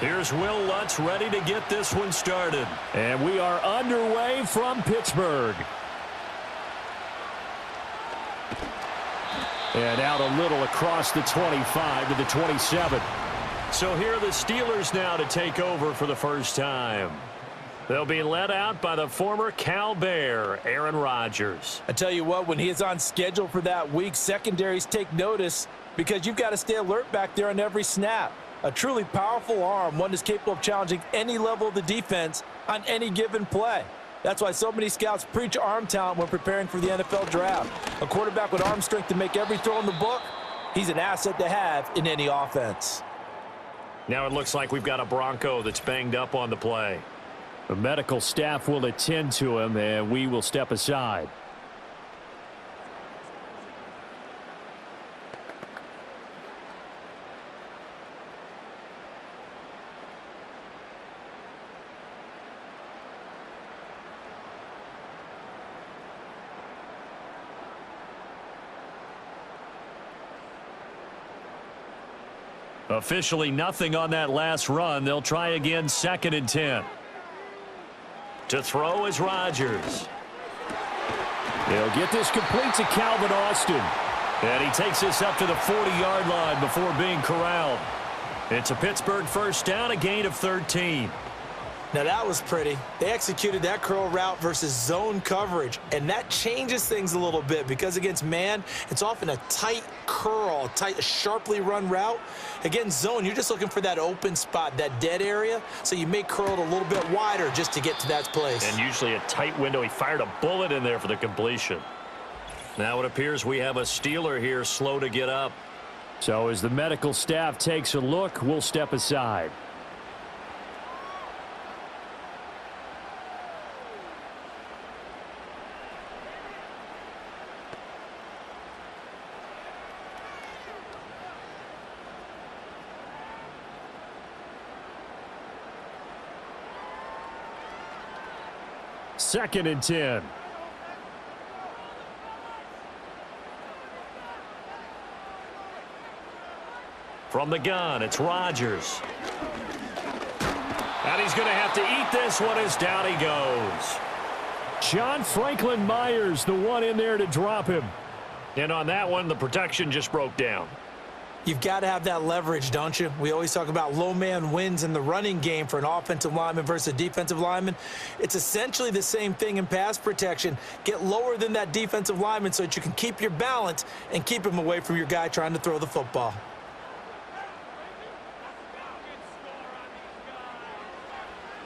Here's Will Lutz ready to get this one started. And we are underway from Pittsburgh. And out a little across the 25 to the 27. So here are the Steelers now to take over for the first time. They'll be led out by the former Cal Bear, Aaron Rodgers. I tell you what, when he is on schedule for that week, secondaries take notice because you've got to stay alert back there on every snap. A truly powerful arm, one that's capable of challenging any level of the defense on any given play. That's why so many scouts preach arm talent when preparing for the NFL draft. A quarterback with arm strength to make every throw in the book, he's an asset to have in any offense. Now it looks like we've got a Bronco that's banged up on the play. The medical staff will attend to him, and we will step aside. Officially nothing on that last run. They'll try again, 2nd and 10. To throw is Rodgers. They'll get this complete to Calvin Austin. And he takes this up to the 40-yard line before being corralled. It's a Pittsburgh first down, a gain of 13. Now that was pretty. They executed that curl route versus zone coverage, and that changes things a little bit because against man, it's often a tight curl, tight, sharply run route. Against zone, you're just looking for that open spot, that dead area, so you may curl it a little bit wider just to get to that place. And usually a tight window. He fired a bullet in there for the completion. Now it appears we have a Steeler here slow to get up. So as the medical staff takes a look, we'll step aside. Second and 10. From the gun, it's Rodgers. And he's going to have to eat this one as down he goes. John Franklin Myers, the one in there to drop him. And on that one, the protection just broke down. You've got to have that leverage, don't you? We always talk about low man wins in the running game for an offensive lineman versus a defensive lineman. It's essentially the same thing in pass protection. Get lower than that defensive lineman so that you can keep your balance and keep him away from your guy trying to throw the football.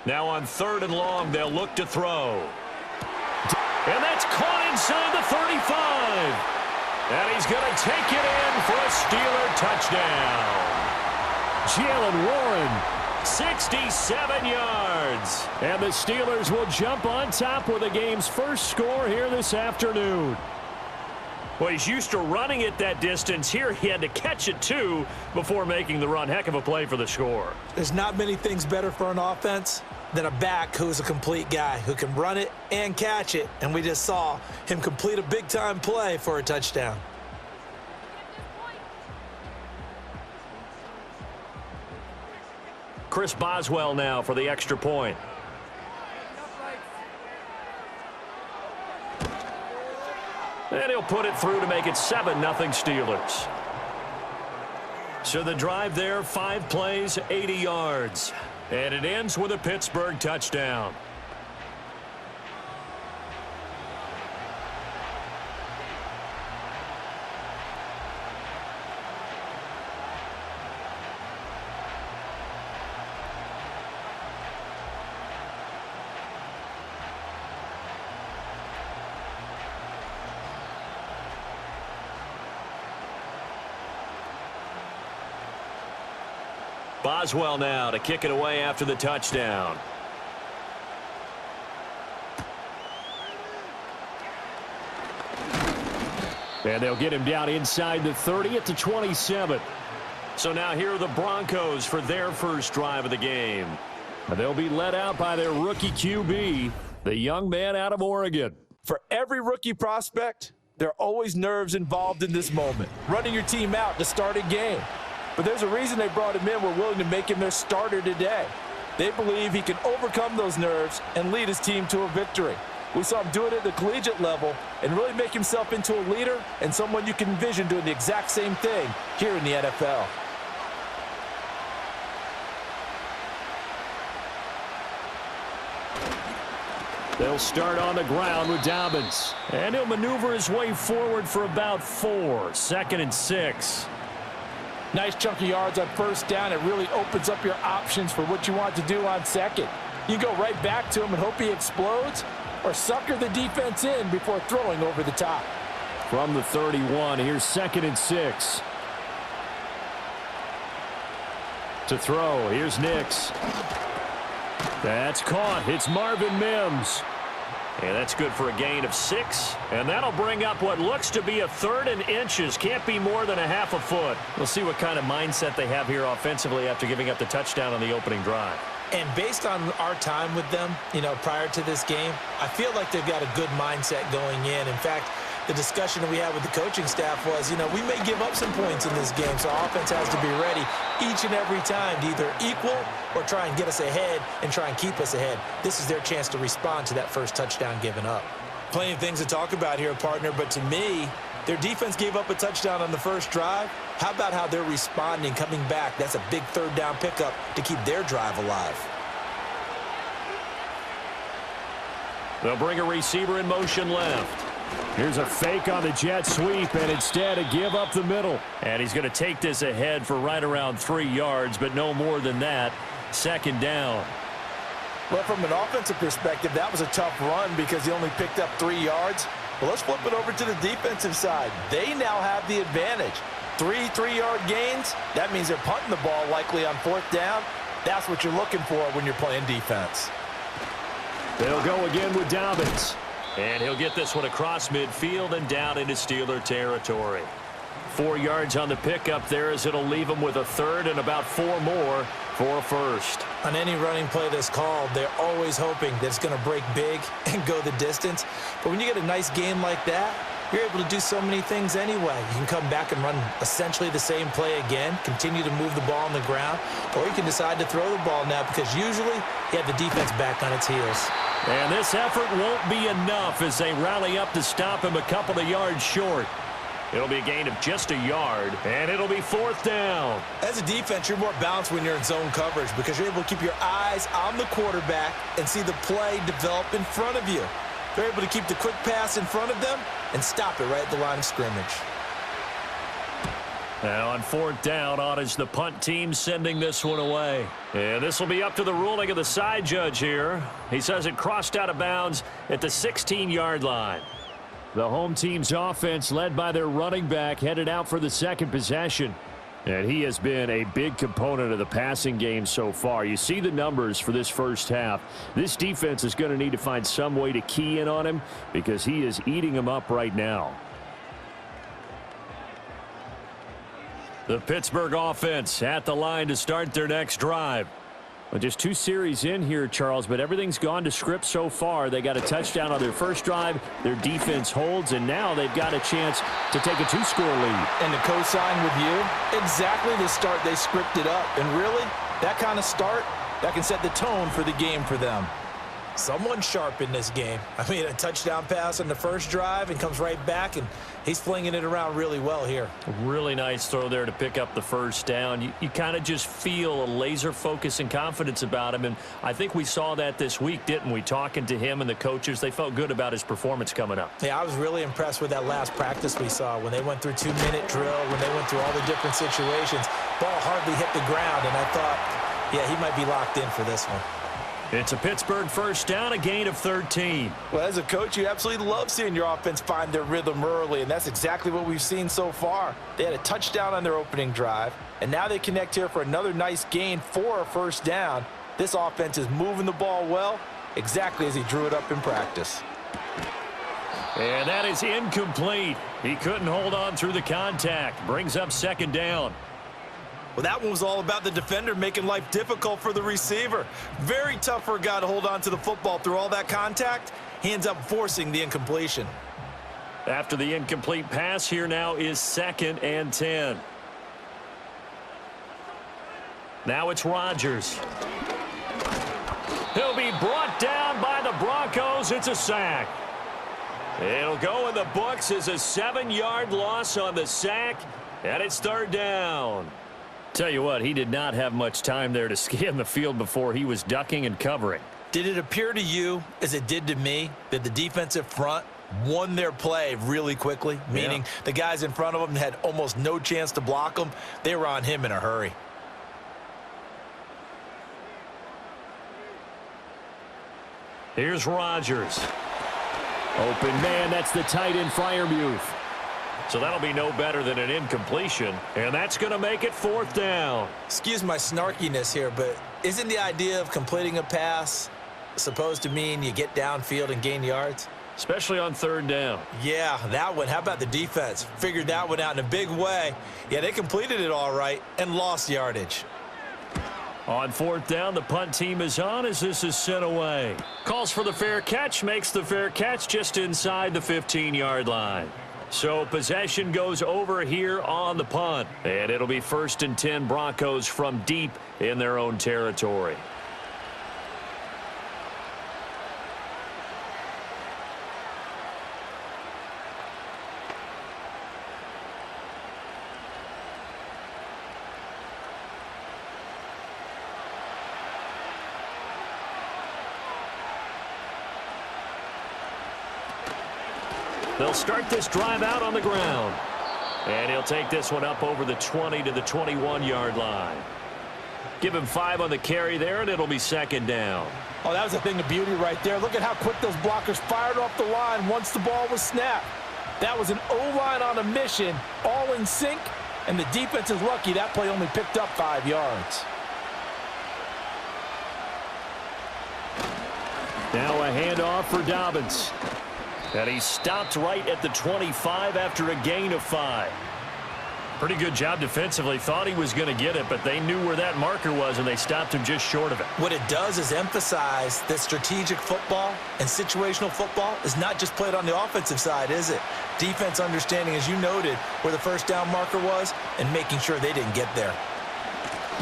Now on 3rd and long, they'll look to throw. And that's caught inside the 35. And he's going to take it in for a Steeler touchdown. Jalen Warren, 67 yards. and the Steelers will jump on top with the game's first score here this afternoon. Well, he's used to running it that distance. Here he had to catch it, too, before making the run. Heck of a play for the score. There's not many things better for an offense than a back who's a complete guy who can run it and catch it. And we just saw him complete a big-time play for a touchdown. Chris Boswell now for the extra point. And he'll put it through to make it 7-0 Steelers. So the drive there, 5 plays, 80 yards. And it ends with a Pittsburgh touchdown. Boswell now to kick it away after the touchdown. And they'll get him down inside the 30 at the 27. So now here are the Broncos for their first drive of the game. And they'll be led out by their rookie QB, the young man out of Oregon. For every rookie prospect, there are always nerves involved in this moment. Running your team out to start a game. but there's a reason they brought him in. We're willing to make him their starter today. They believe he can overcome those nerves and lead his team to a victory. We saw him do it at the collegiate level and really make himself into a leader and someone you can envision doing the exact same thing here in the NFL. They'll start on the ground with Dobbins. And he'll maneuver his way forward for about 4. 2nd and 6. Nice chunk of yards on first down. It really opens up your options for what you want to do on second. You go right back to him and hope he explodes, or sucker the defense in before throwing over the top. From the 31, here's 2nd and 6. To throw, here's Nix. That's caught. It's Marvin Mims. And that's good for a gain of 6. And that'll bring up what looks to be a 3rd and inches. Can't be more than a half a foot. We'll see what kind of mindset they have here offensively after giving up the touchdown on the opening drive. And based on our time with them, prior to this game, I feel like they've got a good mindset going in. In fact, the discussion that we had with the coaching staff was, we may give up some points in this game, so our offense has to be ready each and every time to either equal or try and get us ahead and try and keep us ahead. This is their chance to respond to that first touchdown given up. Plenty of things to talk about here, partner, but to me, their defense gave up a touchdown on the first drive. How about how they're responding, coming back? That's a big 3rd down pickup to keep their drive alive. They'll bring a receiver in motion left. Here's a fake on the jet sweep, and instead a give up the middle. And he's going to take this ahead for right around 3 yards, but no more than that. 2nd down. Well, from an offensive perspective, that was a tough run because he only picked up 3 yards. Well, let's flip it over to the defensive side. They now have the advantage. 3 3-yard gains. That means they're punting the ball likely on 4th down. That's what you're looking for when you're playing defense. They'll go again with Dobbins. And he'll get this one across midfield and down into Steeler territory. 4 yards on the pickup there as it'll leave him with a 3rd and about 4 more for a first. On any running play that's called, they're always hoping that it's going to break big and go the distance. But when you get a nice game like that, you're able to do so many things anyway. You can come back and run essentially the same play again, continue to move the ball on the ground, or you can decide to throw the ball now because usually you have the defense back on its heels. And this effort won't be enough as they rally up to stop him a couple of yards short. It'll be a gain of just a yard, and it'll be 4th down. As a defense, you're more balanced when you're in zone coverage because you're able to keep your eyes on the quarterback and see the play develop in front of you. They're able to keep the quick pass in front of them and stop it right at the line of scrimmage. Now on 4th down, on is the punt team sending this one away. And this will be up to the ruling of the side judge here. He says it crossed out of bounds at the 16-yard line. The home team's offense, led by their running back, headed out for the 2nd possession. And he has been a big component of the passing game so far. You see the numbers for this first half. This defense is going to need to find some way to key in on him because he is eating them up right now. The Pittsburgh offense at the line to start their next drive. Well, just 2 series in here, Charles, but everything's gone to script so far. They got a touchdown on their first drive. Their defense holds, and now they've got a chance to take a 2-score lead. And to co-sign with you, exactly the start they scripted up. And really, that kind of start, that can set the tone for the game for them. Someone sharp in this game. I mean, a touchdown pass on the first drive and comes right back, and he's flinging it around really well here. Really nice throw there to pick up the first down. You kind of just feel a laser focus and confidence about him, and I think we saw that this week, didn't we? Talking to him and the coaches, they felt good about his performance coming up. Yeah, I was really impressed with that last practice we saw when they went through 2-minute drill, when they went through all the different situations. Ball hardly hit the ground, and I thought, yeah, he might be locked in for this one. It's a Pittsburgh first down, a gain of 13. Well, as a coach, you absolutely love seeing your offense find their rhythm early, and that's exactly what we've seen so far. They had a touchdown on their opening drive, and now they connect here for another nice gain for a first down. This offense is moving the ball well, exactly as he drew it up in practice. And that is incomplete. He couldn't hold on through the contact. Brings up 2nd down. Well, that one was all about the defender making life difficult for the receiver. Very tough for a guy to hold on to the football through all that contact. He ends up forcing the incompletion. After the incomplete pass, here now is 2nd and 10. Now it's Rodgers. He'll be brought down by the Broncos. It's a sack. It'll go in the books as a 7-yard loss on the sack, and it's third down. Tell you what, he did not have much time there to scan the field before he was ducking and covering. Did it appear to you, as it did to me, that the defensive front won their play really quickly? Meaning the guys in front of them had almost no chance to block him. They were on him in a hurry. Here's Rodgers. Open man, that's the tight end Freiermuth. So that'll be no better than an incompletion, and that's going to make it fourth down. Excuse my snarkiness here, but isn't the idea of completing a pass supposed to mean you get downfield and gain yards? Especially on third down. Yeah, that one. How about the defense? Figured that one out in a big way. Yeah, they completed it all right and lost yardage. On fourth down, the punt team is on as this is sent away. Calls for the fair catch, makes the fair catch just inside the 15-yard line. So possession goes over here on the punt, and it'll be 1st and 10 Broncos from deep in their own territory. They'll start this drive out on the ground. And he'll take this one up over the 20 to the 21-yard line. Give him 5 on the carry there, and it'll be 2nd down. Oh, that was a thing of beauty right there. Look at how quick those blockers fired off the line once the ball was snapped. That was an O-line on a mission, all in sync, and the defense is lucky that play only picked up 5 yards. Now a handoff for Dobbins. And he stopped right at the 25 after a gain of 5. Pretty good job defensively. Thought he was going to get it, but they knew where that marker was, and they stopped him just short of it. What it does is emphasize that strategic football and situational football is not just played on the offensive side, is it? Defense understanding, as you noted, where the first down marker was and making sure they didn't get there.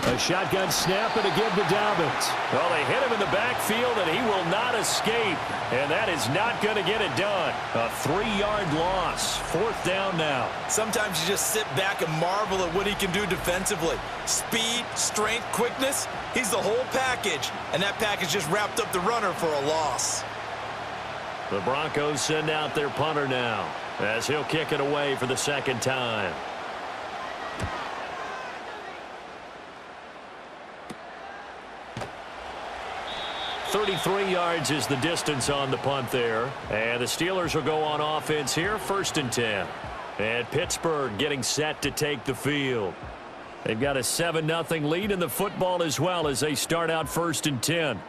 A shotgun snap and a give to Dobbins. Well, they hit him in the backfield, and he will not escape. And that is not going to get it done. A 3-yard loss. 4th down now. Sometimes you just sit back and marvel at what he can do defensively. Speed, strength, quickness. He's the whole package. And that package just wrapped up the runner for a loss. The Broncos send out their punter now as he'll kick it away for the 2nd time. 33 yards is the distance on the punt there. And the Steelers will go on offense here, 1st and 10. And Pittsburgh getting set to take the field. They've got a 7-0 lead in the football as well as they start out 1st and 10.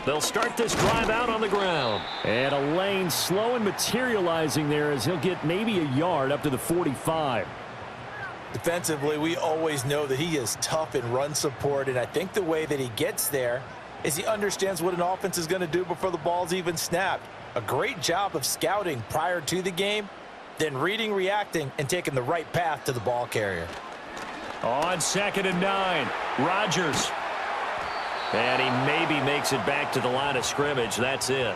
They'll start this drive out on the ground. And a lane slow and materializing there as he'll get maybe a yard up to the 45. Defensively, we always know that he is tough in run support, and I think the way that he gets there is he understands what an offense is going to do before the ball's even snapped. A great job of scouting prior to the game, then reading, reacting, and taking the right path to the ball carrier. On 2nd and 9, Rodgers. And he maybe makes it back to the line of scrimmage. That's it.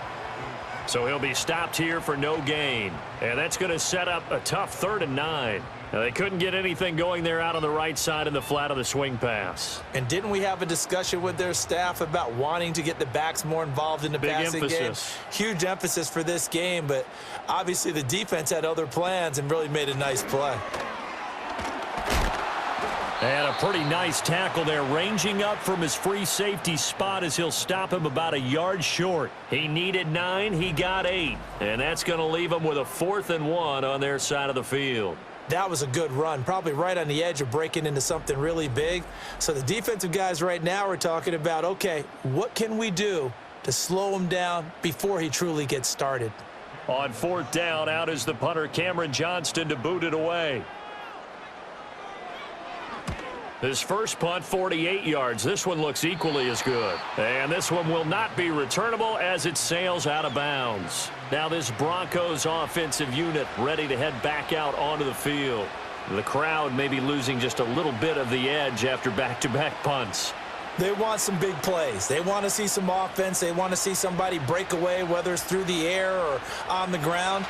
So he'll be stopped here for no gain. And that's going to set up a tough 3rd and 9. Now, they couldn't get anything going there out on the right side in the flat of the swing pass. And didn't we have a discussion with their staff about wanting to get the backs more involved in the passing game? Huge emphasis for this game, but obviously the defense had other plans and really made a nice play. And a pretty nice tackle there, ranging up from his free safety spot as he'll stop him about a yard short. He needed 9, he got 8. And that's going to leave him with a 4th and 1 on their side of the field. That was a good run, probably right on the edge of breaking into something really big. So the defensive guys right now are talking about, okay, what can we do to slow him down before he truly gets started? On 4th down, out is the punter, Cameron Johnston, to boot it away. His first punt, 48 yards. This one looks equally as good. And this one will not be returnable as it sails out of bounds. Now this Broncos offensive unit ready to head back out onto the field. The crowd may be losing just a little bit of the edge after back-to-back punts. They want some big plays. They want to see some offense. They want to see somebody break away, whether it's through the air or on the ground.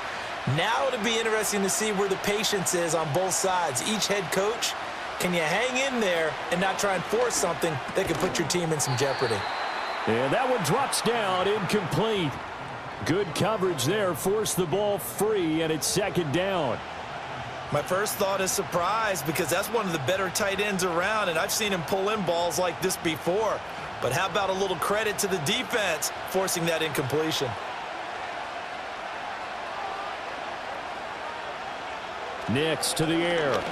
Now it'll be interesting to see where the patience is on both sides. Each head coach, can you hang in there and not try and force something that could put your team in some jeopardy? And that one drops down, incomplete. Good coverage there, forced the ball free, and it's second down. My first thought is surprise because that's one of the better tight ends around, and I've seen him pull in balls like this before. But how about a little credit to the defense forcing that incompletion? Nix to the air.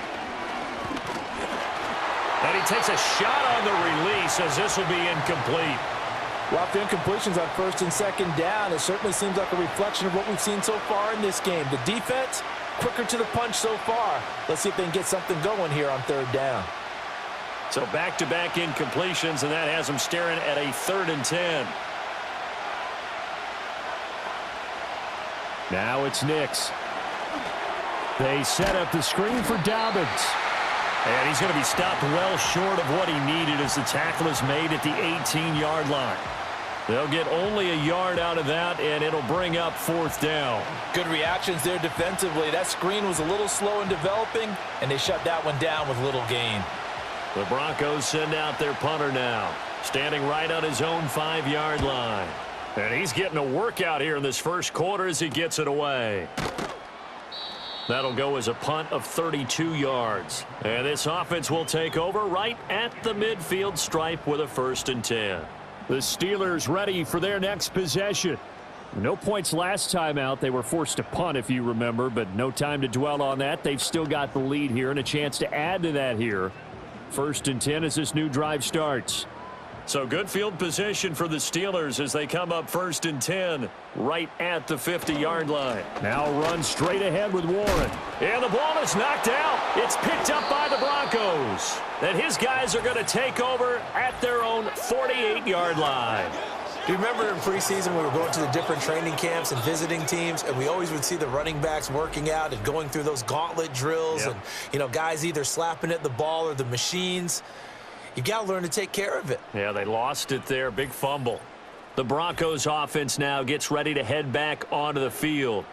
And he takes a shot on the release as this will be incomplete. Well, after incompletions on first and second down, it certainly seems like a reflection of what we've seen so far in this game. The defense, quicker to the punch so far. Let's see if they can get something going here on third down. So back-to-back incompletions, and that has them staring at a 3rd and 10. Now it's Nix. They set up the screen for Dobbins. And he's going to be stopped well short of what he needed as the tackle is made at the 18-yard line. They'll get only a yard out of that, and it'll bring up 4th down. Good reactions there defensively. That screen was a little slow in developing, and they shut that one down with little gain. The Broncos send out their punter now, standing right on his own 5-yard line. And he's getting a workout here in this first quarter as he gets it away. That'll go as a punt of 32 yards. And this offense will take over right at the midfield stripe with a 1st and 10. The Steelers ready for their next possession. No points last time out. They were forced to punt, if you remember, but no time to dwell on that. They've still got the lead here and a chance to add to that here. 1st and 10 as this new drive starts. So good field position for the Steelers as they come up 1st and 10 right at the 50-yard line. Now run straight ahead with Warren. And the ball is knocked out. It's picked up by the Broncos. And his guys are going to take over at their own 48-yard line. Do you remember in preseason we were going to the different training camps and visiting teams, and we always would see the running backs working out and going through those gauntlet drills and, you know, guys either slapping at the ball or the machines. You got to learn to take care of it. Yeah, they lost it there. Big fumble. The Broncos offense now gets ready to head back onto the field.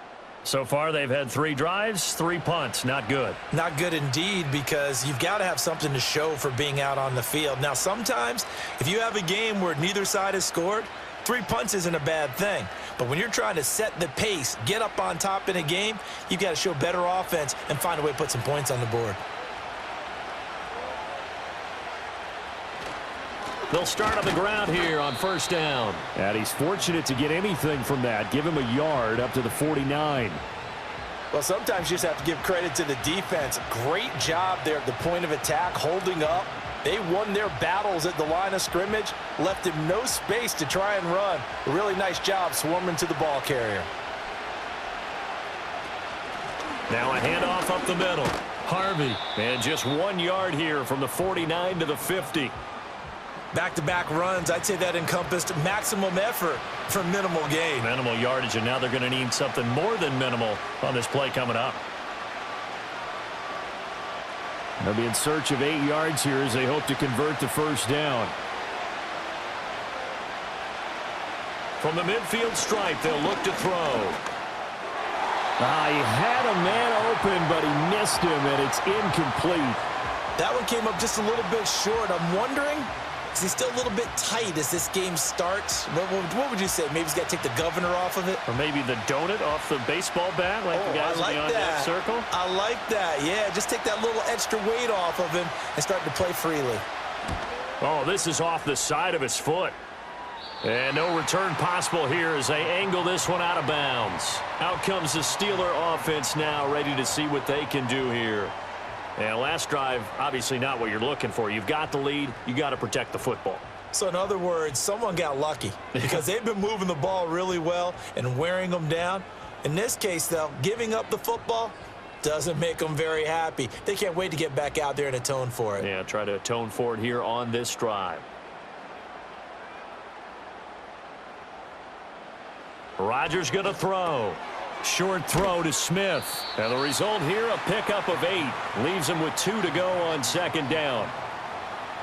So far, they've had 3 drives, 3 punts. Not good. Not good indeed, because you've got to have something to show for being out on the field. Now, sometimes, if you have a game where neither side has scored, 3 punts isn't a bad thing. But when you're trying to set the pace, get up on top in a game, you've got to show better offense and find a way to put some points on the board. They'll start on the ground here on 1st down. And he's fortunate to get anything from that. Give him a yard up to the 49. Well, sometimes you just have to give credit to the defense. Great job there at the point of attack, holding up. They won their battles at the line of scrimmage, left him no space to try and run. A really nice job swarming to the ball carrier. Now a handoff up the middle. Harvey. And just 1 yard here from the 49 to the 50. Back-to-back runs, I'd say that encompassed maximum effort for minimal gain. Minimal yardage, and now they're going to need something more than minimal on this play coming up. They'll be in search of 8 yards here as they hope to convert the 1st down. From the midfield stripe, they'll look to throw. He had a man open, but he missed him, and it's incomplete. That one came up just a little bit short. I'm wondering, is he still a little bit tight as this game starts? What would you say? Maybe he's got to take the governor off of it? Or maybe the donut off the baseball bat, like the guys in the on-deck circle? I like that. Yeah, just take that little extra weight off of him and start to play freely. Oh, this is off the side of his foot. And no return possible here as they angle this one out of bounds. Out comes the Steeler offense now, ready to see what they can do here. And last drive, obviously not what you're looking for. You've got the lead. You got to protect the football. So in other words, someone got lucky because they've been moving the ball really well and wearing them down. In this case, though, giving up the football, Doesn't make them very happy. They can't wait to get back out there and atone for it. Yeah, try to atone for it here on this drive. Rodgers going to throw. Short throw to Smith. And the result here, a pickup of 8. Leaves him with 2 to go on second down.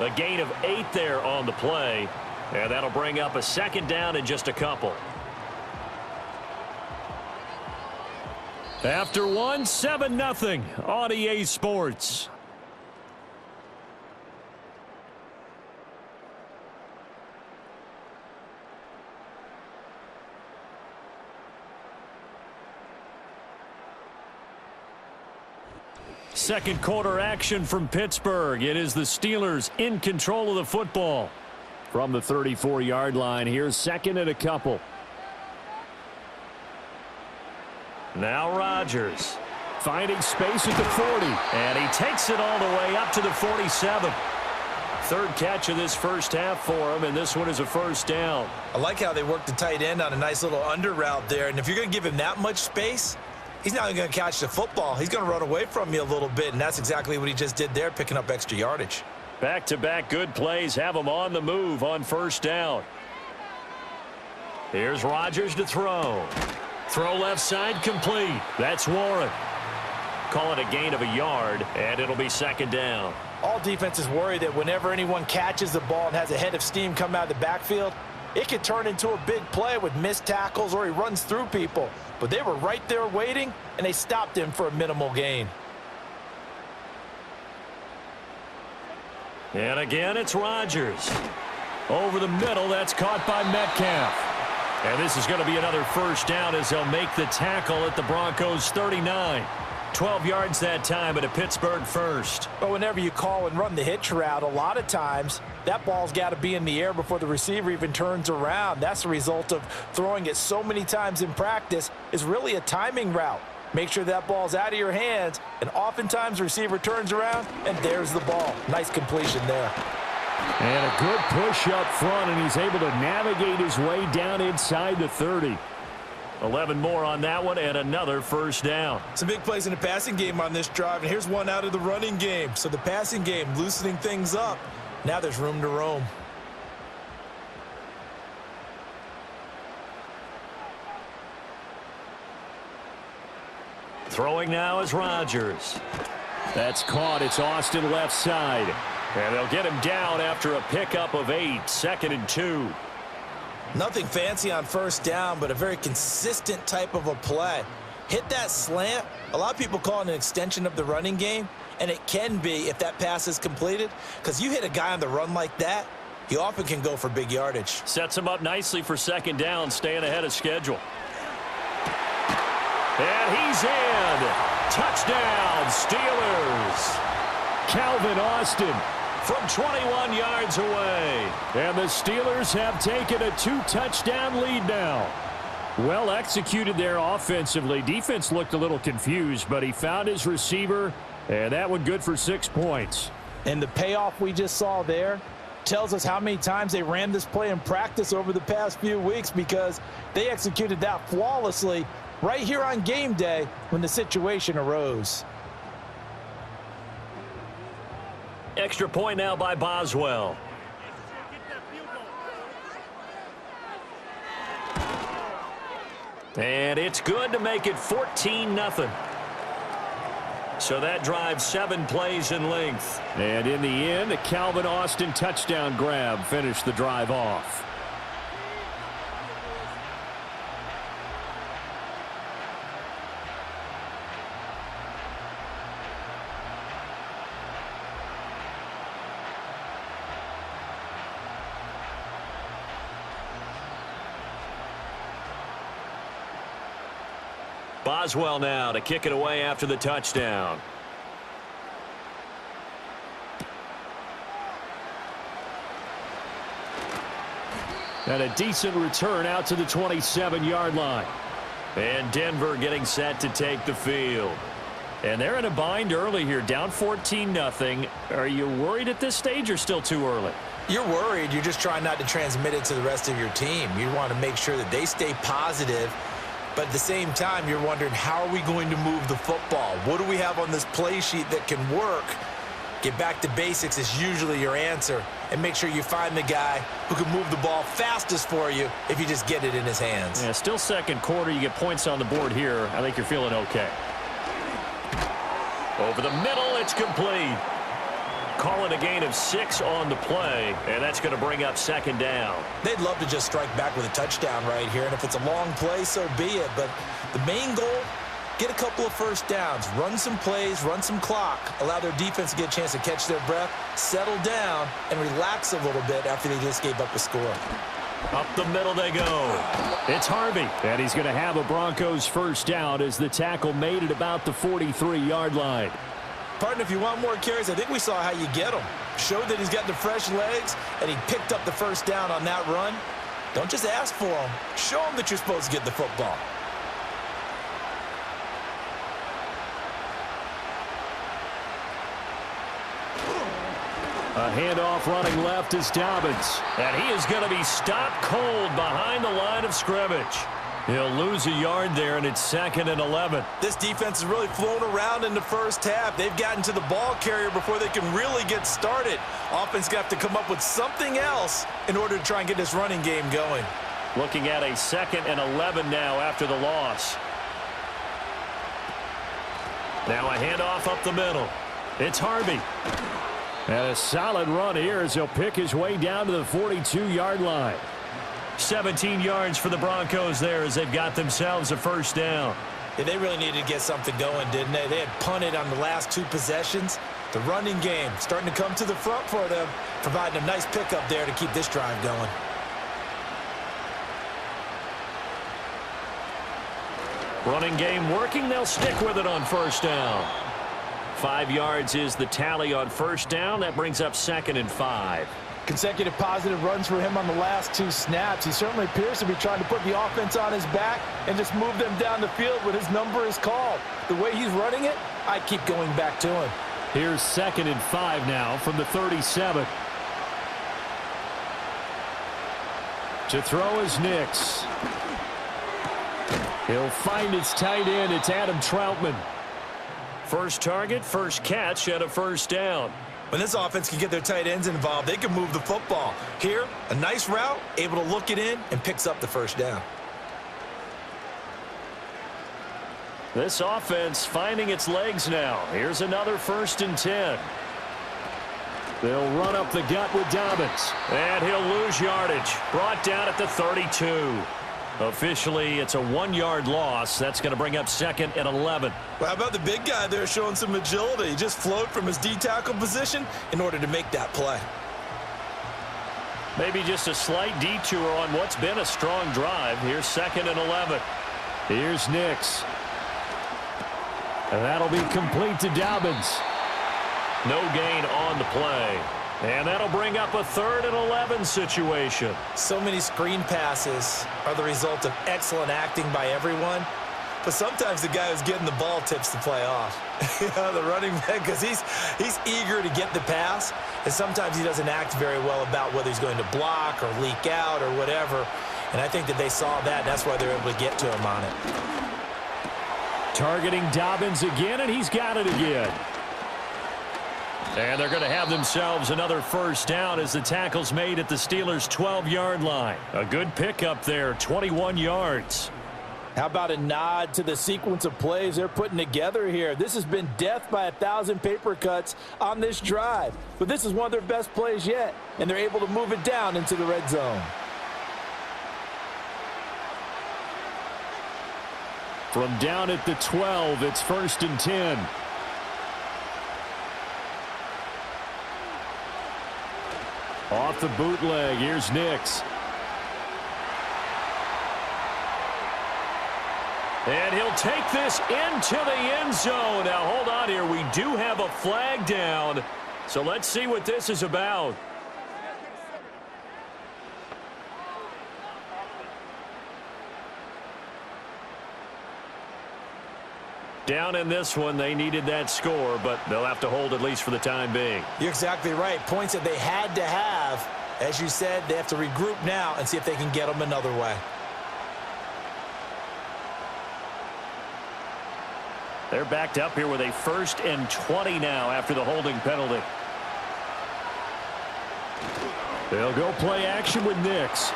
A gain of 8 there on the play. And that'll bring up a second down in just a couple. After 1, 7-0 on EA Sports. Second quarter action from Pittsburgh. It is the Steelers in control of the football. From the 34-yard line, here's second and a couple. Now Rodgers finding space at the 40. And he takes it all the way up to the 47. Third catch of this first half for him, and this one is a first down. I like how they worked the tight end on a nice little under route there. And if you're going to give him that much space, he's not going to catch the football. He's going to run away from you a little bit, and that's exactly what he just did there, picking up extra yardage. Back-to-back good plays have him on the move on first down. Here's Rodgers to throw. Throw left side complete. That's Warren. Call it a gain of a yard, and it'll be second down. All defenses worry that whenever anyone catches the ball and has a head of steam come out of the backfield, it could turn into a big play with missed tackles or he runs through people. But they were right there waiting, and they stopped him for a minimal gain. And again, it's Rodgers. Over the middle, that's caught by Metcalf. And this is going to be another first down as they'll make the tackle at the Broncos' 39. 12 yards that time at a Pittsburgh first. But whenever you call and run the hitch route, a lot of times that ball's got to be in the air before the receiver even turns around. That's the result of throwing it so many times in practice. Is really a timing route. Make sure that ball's out of your hands, and oftentimes the receiver turns around, and there's the ball. Nice completion there. And a good push up front, and he's able to navigate his way down inside the 30. 11 more on that one, and another first down. Some big plays in the passing game on this drive, and here's one out of the running game. So the passing game loosening things up. Now there's room to roam. Throwing now is Rodgers. That's caught. It's Austin left side. And they'll get him down after a pickup of 8. Second and 2. Nothing fancy on first down, but a very consistent type of a play. Hit that slant. A lot of people call it an extension of the running game, and it can be if that pass is completed, because you hit a guy on the run like that, he often can go for big yardage. Sets him up nicely for second down, staying ahead of schedule. And he's in. Touchdown, Steelers. Calvin Austin from 21 yards away. And the Steelers have taken a 2-touchdown lead now. Well executed there offensively. Defense looked a little confused, but he found his receiver, and that one good for 6 points. And the payoff we just saw there tells us how many times they ran this play in practice over the past few weeks, because they executed that flawlessly right here on game day when the situation arose. Extra point now by Boswell. And it's good to make it 14-0. So that drives 7 plays in length. And in the end, a Calvin Austin touchdown grab finished the drive off. Boswell now to kick it away after the touchdown. And a decent return out to the 27-yard line. And Denver getting set to take the field. And they're in a bind early here, down 14-0. Are you worried at this stage or still too early? You're worried. You're just trying not to transmit it to the rest of your team. You want to make sure that they stay positive But at the same time, you're wondering, how are we going to move the football? What do we have on this play sheet that can work? Get back to basics is usually your answer. And make sure you find the guy who can move the ball fastest for you if you just get it in his hands. Yeah, still second quarter. You get points on the board here. I think you're feeling okay. Over the middle, it's complete. Call it a gain of 6 on the play, and that's going to bring up second down. They'd love to just strike back with a touchdown right here, and if it's a long play, so be it. But the main goal, get a couple of first downs, run some plays, run some clock, allow their defense to get a chance to catch their breath, settle down, and relax a little bit after they just gave up a score. Up the middle they go. It's Harvey, and he's going to have a Broncos first down as the tackle made it about the 43-yard line. Partner, if you want more carries, I think we saw how you get them. Showed that he's got the fresh legs, and he picked up the first down on that run. Don't just ask for them. Show them that you're supposed to get the football. A handoff running left is Dobbins. And he is going to be stopped cold behind the line of scrimmage. He'll lose a yard there, and it's 2nd and 11. This defense has really flown around in the first half. They've gotten to the ball carrier before they can really get started. Offense got to come up with something else in order to try and get this running game going. Looking at a 2nd and 11 now after the loss. Now a handoff up the middle. It's Harvey. And a solid run here as he'll pick his way down to the 42-yard line. 17 yards for the Broncos there as they've got themselves a first down. Yeah, they really needed to get something going, didn't they? They had punted on the last 2 possessions. The running game starting to come to the front for them, providing a nice pickup there to keep this drive going. Running game working. They'll stick with it on first down. 5 yards is the tally on first down. That brings up 2nd and 5. Consecutive positive runs for him on the last 2 snaps. He certainly appears to be trying to put the offense on his back and just move them down the field when his number is called. The way he's running it, I keep going back to him. Here's 2nd and 5 now from the 37. To throw is Nix. He'll find his tight end. It's Adam Troutman. First target, first catch, and a first down. When this offense can get their tight ends involved, they can move the football. Here, a nice route, able to look it in, and picks up the first down. This offense finding its legs now. Here's another 1st and 10. They'll run up the gut with Dobbins. And he'll lose yardage. Brought down at the 32. Officially, it's a 1-yard loss. That's going to bring up 2nd and 11. Well, how about the big guy there showing some agility? He just flowed from his D-tackle position in order to make that play. Maybe just a slight detour on what's been a strong drive. Here's 2nd and 11. Here's Nix. And that'll be complete to Dobbins. No gain on the play. And that'll bring up a 3rd and 11 situation. So many screen passes are the result of excellent acting by everyone. But sometimes the guy who's getting the ball tips the play off. The running back, because he's eager to get the pass. And sometimes he doesn't act very well about whether he's going to block or leak out or whatever. And I think that they saw that. That's why they're able to get to him on it. Targeting Dobbins again, and he's got it again. And they're going to have themselves another first down as the tackle's made at the Steelers' 12-yard line. A good pickup there, 21 yards. How about a nod to the sequence of plays they're putting together here? This has been death by 1,000 paper cuts on this drive. But this is one of their best plays yet, and they're able to move it down into the red zone. From down at the 12, it's 1st and 10. Off the bootleg, here's Nix. And he'll take this into the end zone. Now, hold on here. We do have a flag down. So let's see what this is about. Down in this one, they needed that score, but they'll have to hold at least for the time being. You're exactly right. Points that they had to have. As you said, they have to regroup now and see if they can get them another way. They're backed up here with a 1st and 20 now after the holding penalty. They'll go play action with Nix.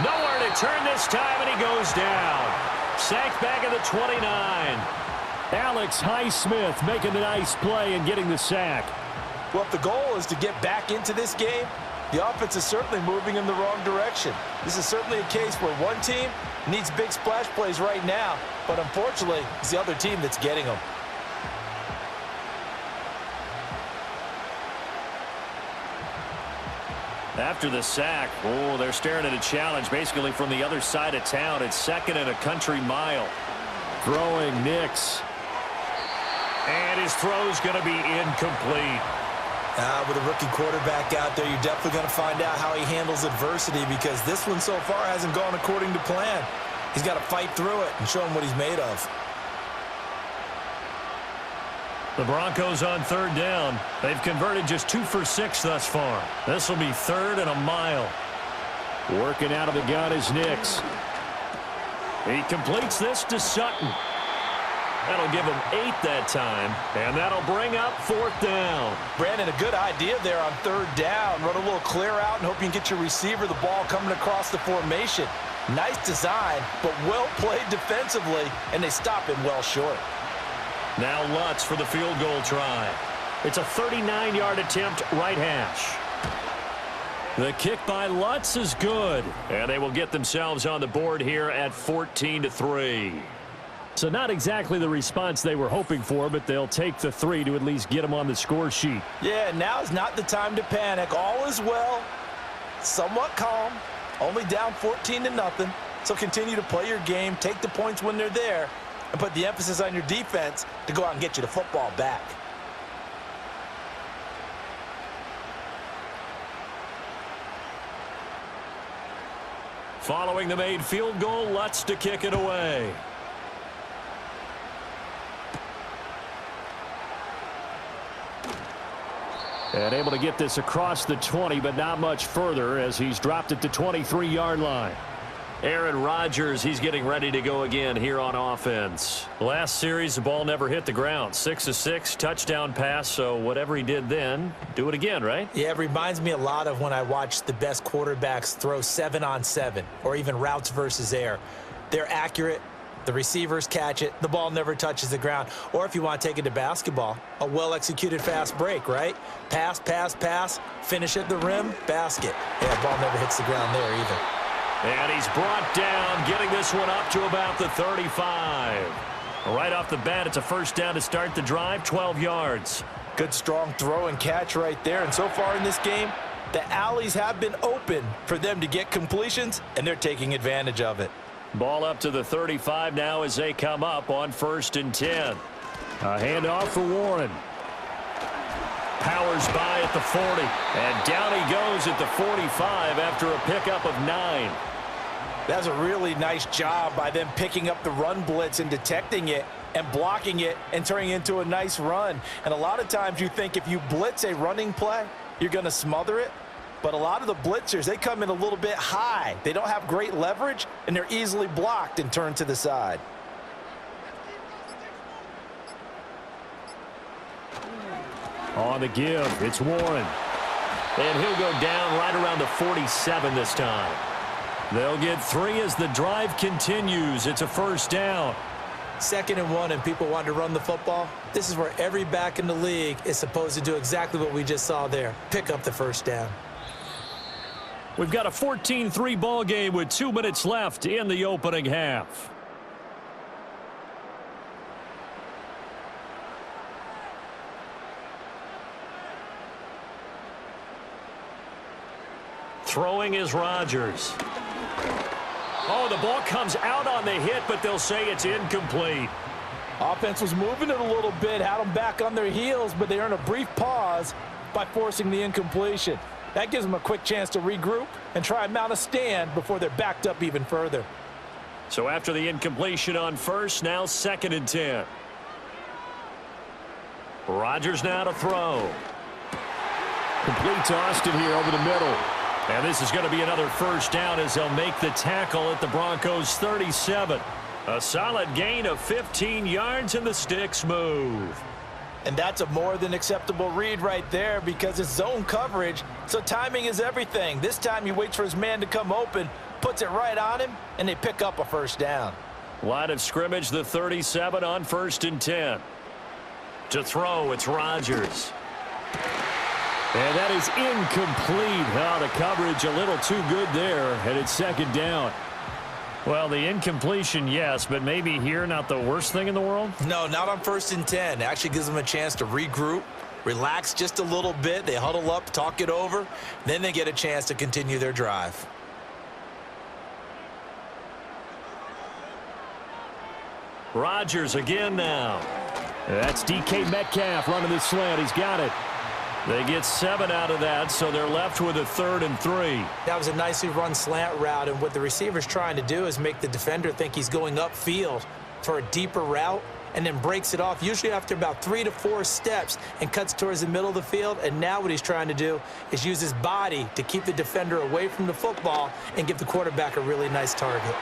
Nowhere to turn this time, and he goes down. Sacked back at the 29. Alex Highsmith making a nice play and getting the sack. Well, if the goal is to get back into this game, the offense is certainly moving in the wrong direction. This is certainly a case where one team needs big splash plays right now, but unfortunately, it's the other team that's getting them. After the sack, they're staring at a challenge basically from the other side of town. It's 2nd and a country mile. Throwing Nix. And his throw's going to be incomplete. With a rookie quarterback out there, you're definitely going to find out how he handles adversity, because this one so far hasn't gone according to plan. He's got to fight through it and show him what he's made of. The Broncos on 3rd down. They've converted just 2 for 6 thus far. This will be 3rd and a mile. Working out of the gun is Nix. He completes this to Sutton. That'll give him 8 that time, and that'll bring up 4th down. Brandon, a good idea there on 3rd down. Run a little clear out and hope you can get your receiver the ball coming across the formation. Nice design, but well played defensively, and they stop him well short. Now Lutz for the field goal try. It's a 39-yard attempt, right hash. The kick by Lutz is good, and they will get themselves on the board here at 14-3. So not exactly the response they were hoping for, but they'll take the 3 to at least get them on the score sheet. Yeah, now's not the time to panic. All is well, somewhat calm, only down 14-0. So continue to play your game, take the points when they're there, and put the emphasis on your defense to go out and get you the football back. Following the made field goal, Lutz to kick it away. And able to get this across the 20, but not much further as he's dropped it to 23-yard line. Aaron Rodgers, he's getting ready to go again here on offense. Last series, the ball never hit the ground. 6 of 6, touchdown pass, so whatever he did then, do it again, right? Yeah, it reminds me a lot of when I watched the best quarterbacks throw 7-on-7 or even routes versus air. They're accurate. The receivers catch it. The ball never touches the ground. Or if you want to take it to basketball, a well-executed fast break, right? Pass, pass, pass, finish at the rim, basket. Yeah, the ball never hits the ground there either. And he's brought down, getting this one up to about the 35. Right off the bat, it's a 1st down to start the drive, 12 yards. Good strong throw and catch right there. And so far in this game, the alleys have been open for them to get completions, and they're taking advantage of it. Ball up to the 35 now as they come up on 1st and 10. A handoff for Warren. Powers by at the 40. And down he goes at the 45 after a pickup of 9. That's a really nice job by them picking up the run blitz and detecting it and blocking it and turning it into a nice run. And a lot of times you think if you blitz a running play, you're going to smother it. But a lot of the blitzers, they come in a little bit high. They don't have great leverage, and they're easily blocked and turned to the side. On the give, it's Warren. And he'll go down right around the 47 this time. They'll get 3 as the drive continues. It's a 1st down. 2nd and 1, and people want to run the football. This is where every back in the league is supposed to do exactly what we just saw there. Pick up the 1st down. We've got a 14-3 ball game with 2 minutes left in the opening half. Throwing is Rodgers. Oh, the ball comes out on the hit, but they'll say it's incomplete. Offense was moving it a little bit, had them back on their heels, but they earned a brief pause by forcing the incompletion. That gives them a quick chance to regroup and try and mount a stand before they're backed up even further. So after the incompletion on 1st, now 2nd and 10. Rodgers now to throw. Complete to Austin here over the middle. And this is going to be another 1st down as they'll make the tackle at the Broncos' 37. A solid gain of 15 yards, and the sticks move. And that's a more than acceptable read right there because it's zone coverage, so timing is everything. This time he waits for his man to come open, puts it right on him, and they pick up a first down. Line of scrimmage, the 37 on 1st and 10. To throw, it's Rodgers. And that is incomplete. Oh, the coverage a little too good there, and it's 2nd down. Well, the incompletion, yes, but maybe here not the worst thing in the world? No, not on 1st and 10. It actually gives them a chance to regroup, relax just a little bit. They huddle up, talk it over, then they get a chance to continue their drive. Rodgers again now. That's DK Metcalf running the slant. He's got it. They get 7 out of that, so they're left with a 3rd and 3. That was a nicely run slant route, and what the receiver's trying to do is make the defender think he's going upfield for a deeper route and then breaks it off, usually after about 3 to 4 steps, and cuts towards the middle of the field. And now what he's trying to do is use his body to keep the defender away from the football and give the quarterback a really nice target.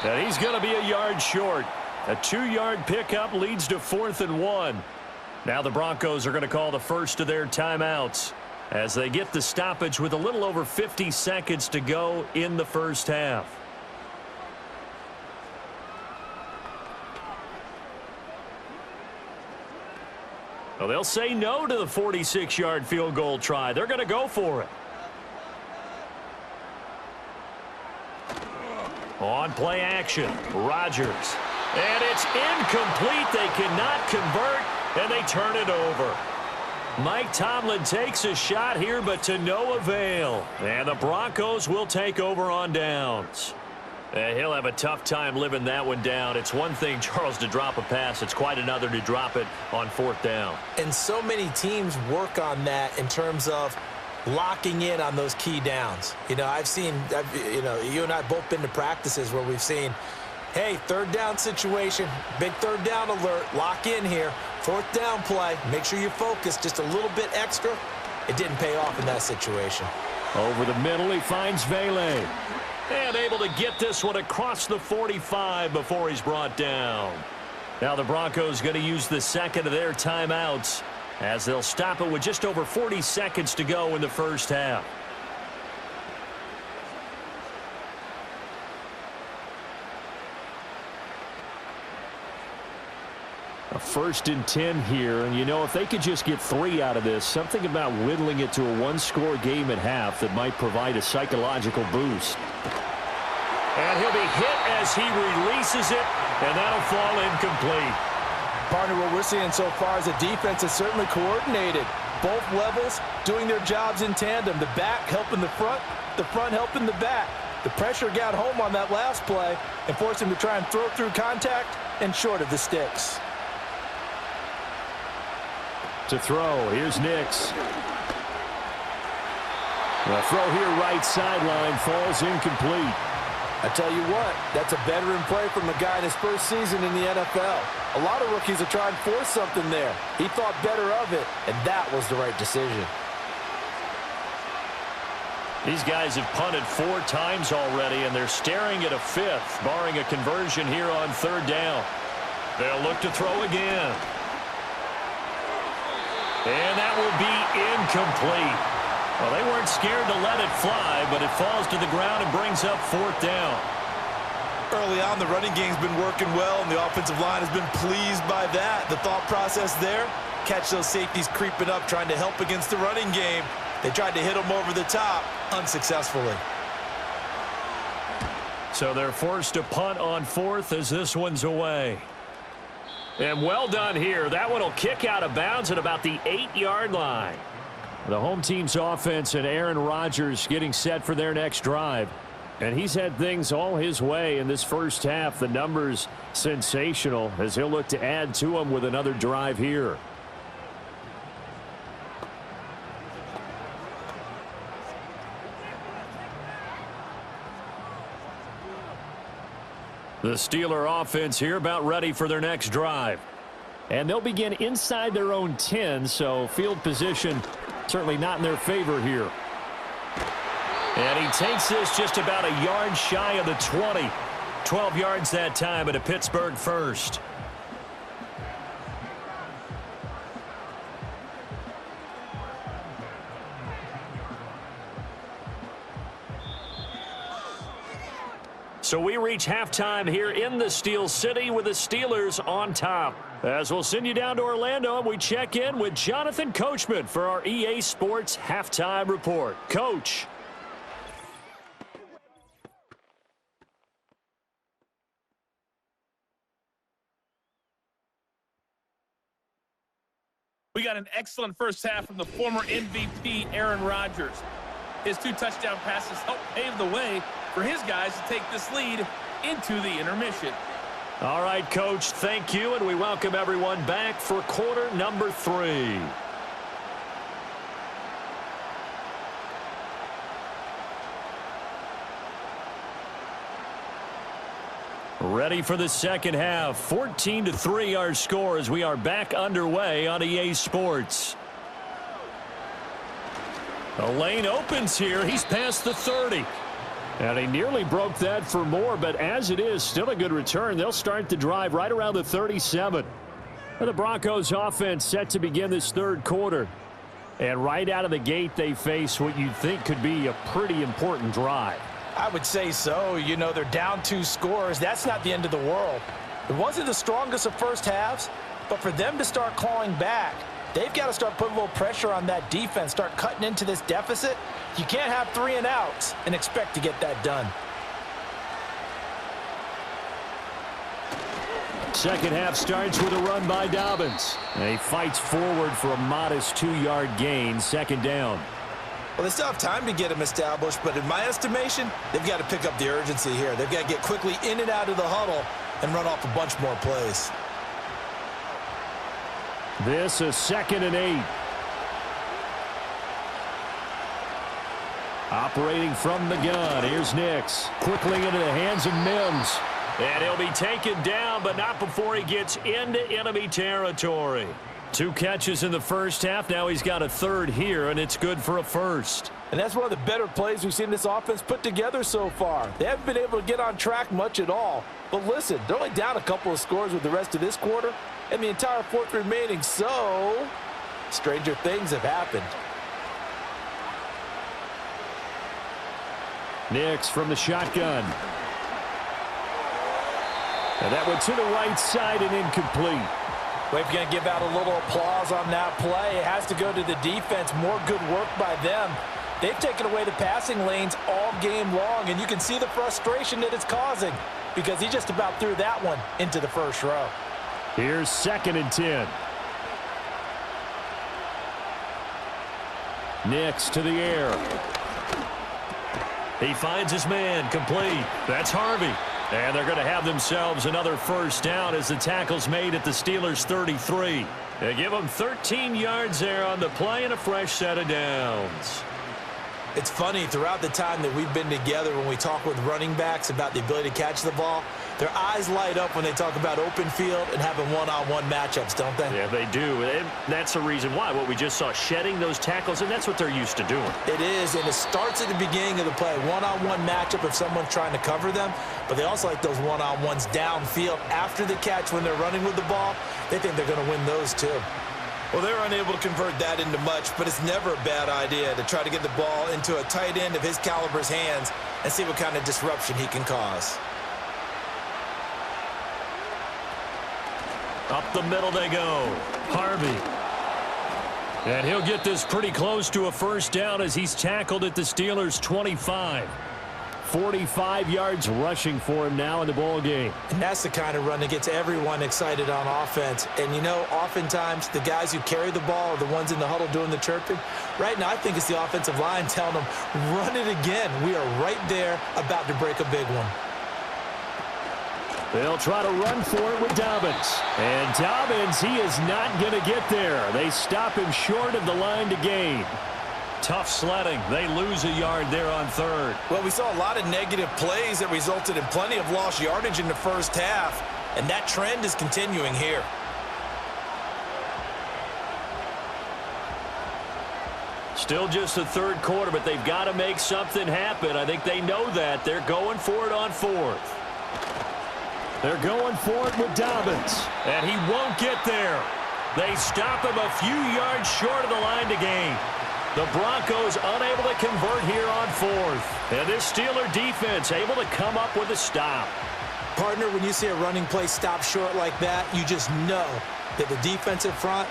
And he's going to be a yard short. A 2-yard pickup leads to 4th and 1. Now the Broncos are going to call the first of their timeouts as they get the stoppage with a little over 50 seconds to go in the first half. Well, they'll say no to the 46-yard field goal try. They're going to go for it. On play action, Rodgers. And it's incomplete. They cannot convert, and they turn it over. Mike Tomlin takes a shot here, but to no avail. And the Broncos will take over on downs. And he'll have a tough time living that one down. It's one thing, Charles, to drop a pass. It's quite another to drop it on 4th down. And so many teams work on that in terms of locking in on those key downs. You know, you and I both been to practices where we've seen, hey, 3rd down situation, big 3rd down alert, lock in here, 4th down play, make sure you focus just a little bit extra. It didn't pay off in that situation. Over the middle, he finds Vele. And able to get this one across the 45 before he's brought down. Now the Broncos going to use the second of their timeouts as they'll stop it with just over 40 seconds to go in the first half. A 1st and 10 here, and you know, if they could just get 3 out of this, something about whittling it to a 1-score game at half that might provide a psychological boost. And he'll be hit as he releases it, and that'll fall incomplete. Partner, what we're seeing so far is the defense is certainly coordinated. Both levels doing their jobs in tandem. The back helping the front helping the back. The pressure got home on that last play and forced him to try and throw through contact and short of the sticks. To throw, here's Nix. The throw here right sideline falls incomplete. I tell you what, that's a veteran play from a guy in his first season in the NFL. A lot of rookies are trying to force something there. He thought better of it, and that was the right decision. These guys have punted 4 times already, and they're staring at a 5th, barring a conversion here on 3rd down. They'll look to throw again. And that will be incomplete. Well, they weren't scared to let it fly, but it falls to the ground and brings up 4th down. Early on, the running game's been working well, and the offensive line has been pleased by that. The thought process there, catch those safeties creeping up, trying to help against the running game. They tried to hit them over the top, unsuccessfully. So they're forced to punt on 4th as this one's away. And well done here. That one will kick out of bounds at about the 8-yard line. The home team's offense and Aaron Rodgers getting set for their next drive. And he's had things all his way in this first half. The numbers sensational as he'll look to add to them with another drive here. The Steeler offense here about ready for their next drive. And they'll begin inside their own 10, so field position certainly not in their favor here. And he takes this just about a yard shy of the 20. 12 yards that time, and a Pittsburgh first. So we reach halftime here in the Steel City with the Steelers on top. As we'll send you down to Orlando, and we check in with Jonathan Coachman for our EA Sports Halftime Report. Coach. We got an excellent first half from the former MVP, Aaron Rodgers. His 2 touchdown passes helped pave the way for his guys to take this lead into the intermission. All right, Coach, thank you, and we welcome everyone back for quarter number 3. Ready for the second half. 14-3 our score as we are back underway on EA Sports. The lane opens here. He's past the 30. And he nearly broke that for more, but as it is, still a good return. They'll start the drive right around the 37. And the Broncos offense set to begin this third quarter. And right out of the gate, they face what you'd think could be a pretty important drive. I would say so. You know, they're down 2 scores. That's not the end of the world. It wasn't the strongest of first halves, but for them to start clawing back, they've got to start putting a little pressure on that defense, start cutting into this deficit. You can't have 3 and outs and expect to get that done. Second half starts with a run by Dobbins. And he fights forward for a modest 2-yard gain, second down. Well, they still have time to get him established, but in my estimation, they've got to pick up the urgency here. They've got to get quickly in and out of the huddle and run off a bunch more plays. This is 2nd and 8. Operating from the gun. Here's Nix. Quickly into the hands of Mims. And he'll be taken down, but not before he gets into enemy territory. 2 catches in the first half. Now he's got a third here, and it's good for a first. And that's one of the better plays we've seen this offense put together so far. They haven't been able to get on track much at all. But listen, they're only down a couple of scores with the rest of this quarter and the entire fourth remaining. So, stranger things have happened. Nix from the shotgun. And that one to the right side and incomplete. We're going to give out a little applause on that play. It has to go to the defense. More good work by them. They've taken away the passing lanes all game long, and you can see the frustration that it's causing because he just about threw that one into the first row. Here's 2nd and 10. Nix to the air. He finds his man, complete. That's Harvey. And they're going to have themselves another first down as the tackle's made at the Steelers' 33. They give them 13 yards there on the play and a fresh set of downs. It's funny, throughout the time that we've been together when we talk with running backs about the ability to catch the ball, their eyes light up when they talk about open field and having one-on-one matchups, don't they? Yeah, they do. And that's the reason why. What we just saw, shedding those tackles, and that's what they're used to doing. It is, and it starts at the beginning of the play. One-on-one matchup if someone's trying to cover them, but they also like those one-on-ones downfield after the catch when they're running with the ball. They think they're going to win those too. Well, they're unable to convert that into much, but it's never a bad idea to try to get the ball into a tight end of his caliber's hands and see what kind of disruption he can cause. Up the middle they go. Harvey. And he'll get this pretty close to a first down as he's tackled at the Steelers' 25. 45 yards rushing for him now in the ball game. And that's the kind of run that gets everyone excited on offense. And, you know, oftentimes the guys who carry the ball are the ones in the huddle doing the chirping. Right now, I think it's the offensive line telling them, run it again. We are right there about to break a big one. They'll try to run for it with Dobbins. And Dobbins, he is not going to get there. They stop him short of the line to gain. Tough sledding. They lose a yard there on third. Well, we saw a lot of negative plays that resulted in plenty of lost yardage in the first half, and that trend is continuing here. Still just the third quarter, but they've got to make something happen. I think they know that. They're going for it on fourth. They're going for it with Dobbins. And he won't get there. They stop him a few yards short of the line to gain. The Broncos unable to convert here on fourth. And this Steeler defense able to come up with a stop. Partner, when you see a running play stop short like that, you just know that the defensive front,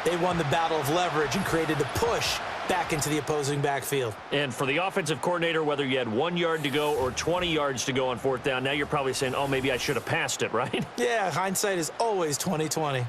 they won the battle of leverage and created a push back into the opposing backfield. And for the offensive coordinator, whether you had 1 yard to go or 20 yards to go on fourth down, now you're probably saying, oh, maybe I should have passed it, right? Yeah, hindsight is always 20/20.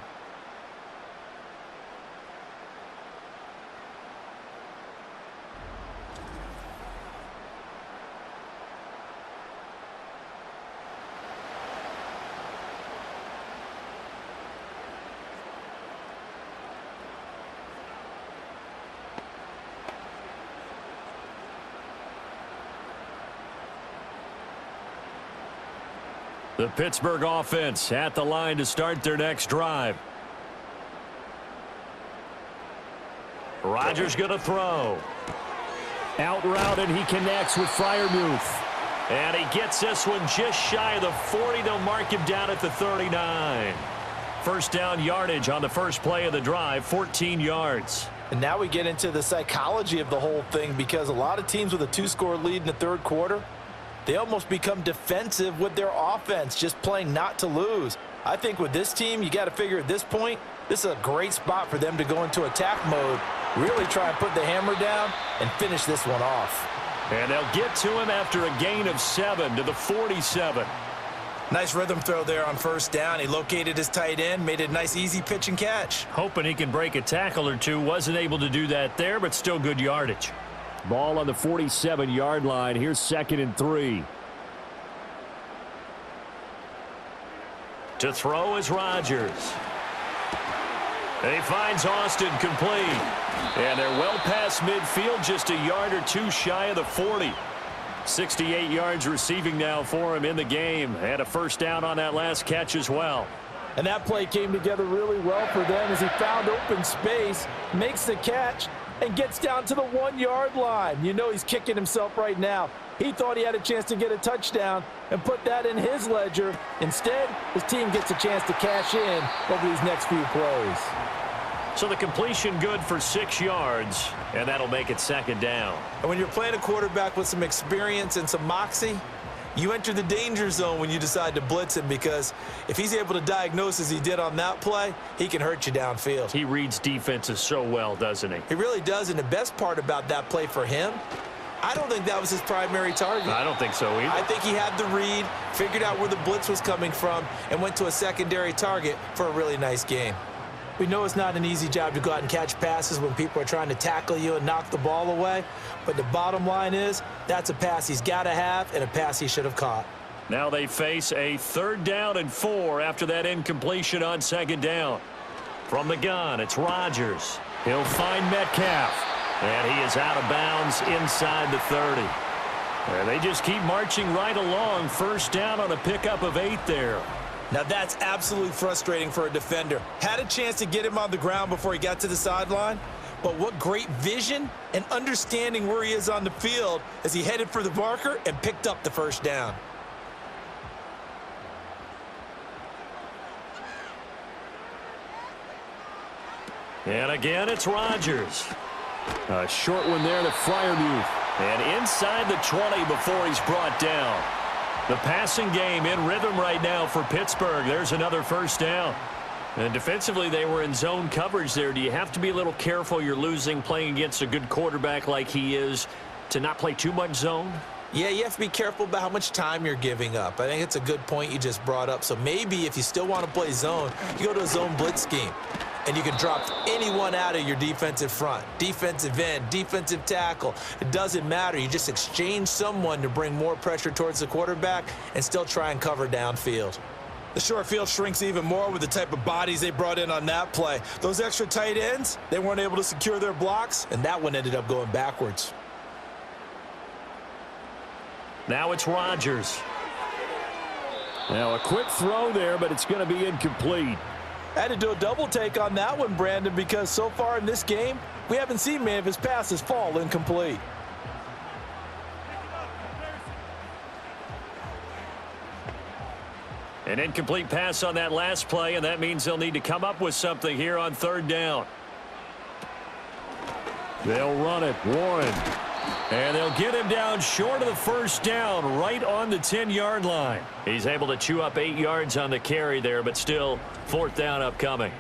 The Pittsburgh offense at the line to start their next drive. Rodgers going to throw. Out route, and he connects with Freiermuth. And he gets this one just shy of the 40. They'll mark him down at the 39. First down yardage on the first play of the drive, 14 yards. And now we get into the psychology of the whole thing, because a lot of teams with a 2-score lead in the third quarter, they almost become defensive with their offense, just playing not to lose. I think with this team, you got to figure at this point, this is a great spot for them to go into attack mode, really try and put the hammer down and finish this one off. And they'll get to him after a gain of 7 to the 47. Nice rhythm throw there on first down. He located his tight end, made it a nice easy pitch and catch. Hoping he can break a tackle or two. Wasn't able to do that there, but still good yardage. Ball on the 47-yard line. Here's 2nd and 3. To throw is Rodgers. He finds Austin complete. And they're well past midfield, just a yard or two shy of the 40. 68 yards receiving now for him in the game. And a first down on that last catch as well. And that play came together really well for them as he found open space, makes the catch, and gets down to the 1-yard line. You know he's kicking himself right now. He thought he had a chance to get a touchdown and put that in his ledger. Instead, his team gets a chance to cash in over these next few plays. So the completion good for 6 yards, and that'll make it 2nd down. And when you're playing a quarterback with some experience and some moxie, you enter the danger zone when you decide to blitz him, because if he's able to diagnose as he did on that play, he can hurt you downfield. He reads defenses so well, doesn't he? He really does, and the best part about that play for him, I don't think that was his primary target. I don't think so either. I think he had the read, figured out where the blitz was coming from, and went to a secondary target for a really nice game. We know it's not an easy job to go out and catch passes when people are trying to tackle you and knock the ball away, but the bottom line is that's a pass he's got to have and a pass he should have caught. Now they face a 3rd down and 4 after that incompletion on 2nd down. From the gun, it's Rodgers. He'll find Metcalf, and he is out of bounds inside the 30. And they just keep marching right along. First down on a pickup of 8 there. Now that's absolutely frustrating for a defender. Had a chance to get him on the ground before he got to the sideline, but what great vision and understanding where he is on the field as he headed for the marker and picked up the first down. And again, it's Rodgers. A short one there to Freiermuth. And inside the 20 before he's brought down. The passing game in rhythm right now for Pittsburgh. There's another first down. And defensively, they were in zone coverage there. Do you have to be a little careful? You're losing playing against a good quarterback like he is to not play too much zone? Yeah, you have to be careful about how much time you're giving up. I think it's a good point you just brought up. So maybe if you still want to play zone, you go to a zone blitz scheme. And you can drop anyone out of your defensive front, defensive end, defensive tackle. It doesn't matter. You just exchange someone to bring more pressure towards the quarterback and still try and cover downfield. The short field shrinks even more with the type of bodies they brought in on that play. Those extra tight ends, they weren't able to secure their blocks, and that one ended up going backwards. Now it's Rodgers. Now a quick throw there, but it's going to be incomplete. I had to do a double take on that one, Brandon, because so far in this game, we haven't seen many of his passes fall incomplete. An incomplete pass on that last play, and that means they'll need to come up with something here on third down. They'll run it. Warren. And they'll get him down short of the first down, right on the 10-yard line. He's able to chew up 8 yards on the carry there, but still fourth down upcoming.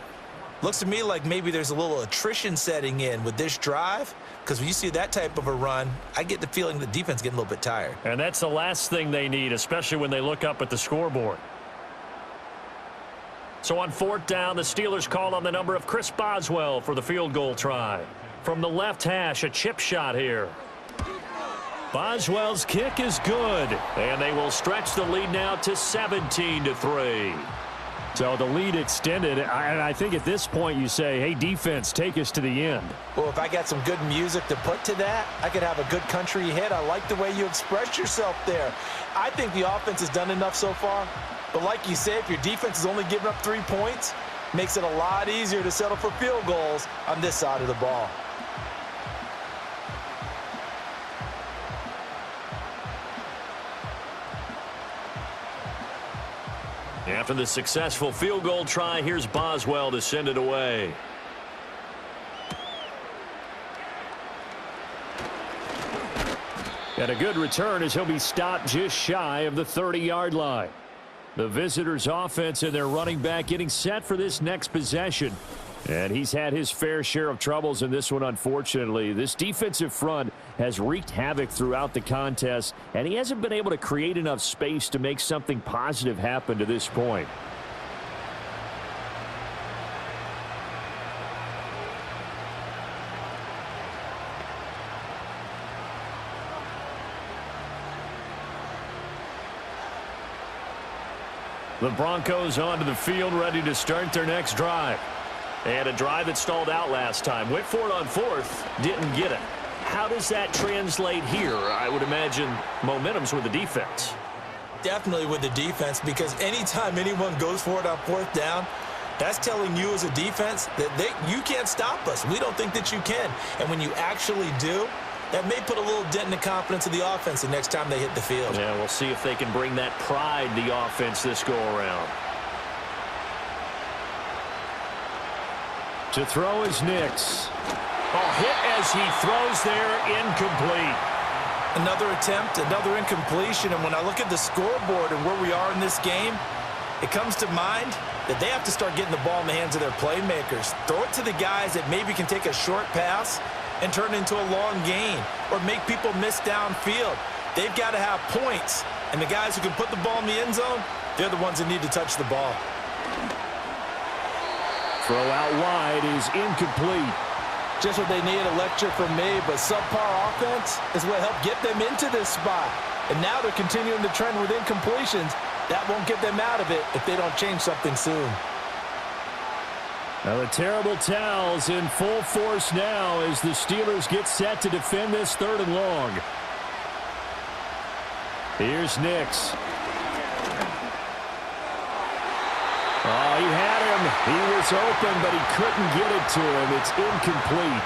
Looks to me like maybe there's a little attrition setting in with this drive, because when you see that type of a run, I get the feeling the defense getting a little bit tired. And that's the last thing they need, especially when they look up at the scoreboard. So on fourth down, the Steelers call on the number of Chris Boswell for the field goal try. From the left hash, a chip shot here. Boswell's kick is good, and they will stretch the lead now to 17-3. So the lead extended, and I think at this point you say, hey, defense, take us to the end. Well, if I got some good music to put to that, I could have a good country hit. I like the way you express yourself there. I think the offense has done enough so far. But like you say, if your defense is only giving up 3 points, makes it a lot easier to settle for field goals on this side of the ball. After the successful field goal try, here's Boswell to send it away. And a good return as he'll be stopped just shy of the 30-yard line. The visitors' offense and their running back getting set for this next possession. And he's had his fair share of troubles in this one, unfortunately. This defensive front has wreaked havoc throughout the contest, and he hasn't been able to create enough space to make something positive happen to this point. The Broncos onto the field, ready to start their next drive. And a drive that stalled out last time. Went for it on fourth, didn't get it. How does that translate here? I would imagine momentum's with the defense. Definitely with the defense, because anytime anyone goes for it on fourth down, that's telling you as a defense that you can't stop us. We don't think that you can. And when you actually do, that may put a little dent in the confidence of the offense the next time they hit the field. Yeah, we'll see if they can bring that pride to the offense this go-around. To throw is Nix. Hit as he throws there, incomplete. Another attempt, another incompletion, and when I look at the scoreboard and where we are in this game, it comes to mind that they have to start getting the ball in the hands of their playmakers. Throw it to the guys that maybe can take a short pass and turn it into a long gain or make people miss downfield. They've got to have points, and the guys who can put the ball in the end zone, they're the ones that need to touch the ball. Throw out wide is incomplete. Just what they need, a lecture from me, but subpar offense is what helped get them into this spot. And now they're continuing the trend with incompletions. That won't get them out of it if they don't change something soon. Now the terrible towels in full force now as the Steelers get set to defend this third and long. Here's Nix. Oh, he had him. He was open, but he couldn't get it to him. It's incomplete.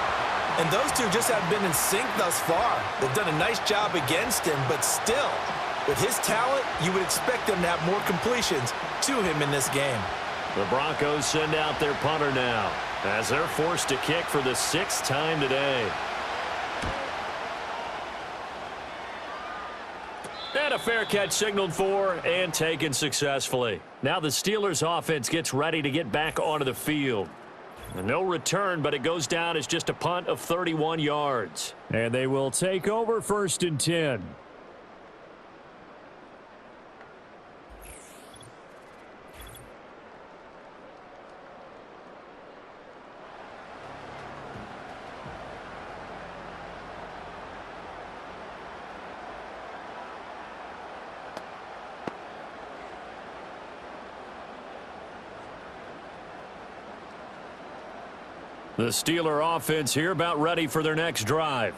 And those two just haven't been in sync thus far. They've done a nice job against him, but still, with his talent, you would expect them to have more completions to him in this game. The Broncos send out their punter now as they're forced to kick for the 6th time today. And a fair catch signaled for and taken successfully. Now the Steelers offense gets ready to get back onto the field. No return, but it goes down as just a punt of 31 yards. And they will take over 1st and 10. The Steeler offense here about ready for their next drive.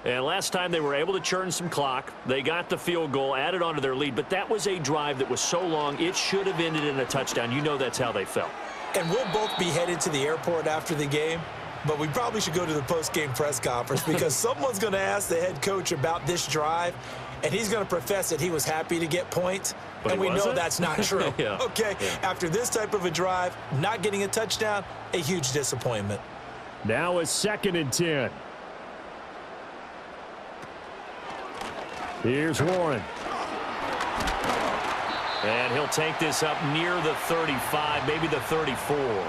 And last time they were able to churn some clock. They got the field goal, added onto their lead, but that was a drive that was so long it should have ended in a touchdown. You know that's how they felt. And we'll both be headed to the airport after the game. but we probably should go to the post-game press conference because someone's going to ask the head coach about this drive, and he's going to profess that he was happy to get points, but and we know that's not true. Yeah. Okay, yeah. After this type of a drive, not getting a touchdown, a huge disappointment. Now a 2nd and 10. Here's Warren. And he'll take this up near the 35, maybe the 34.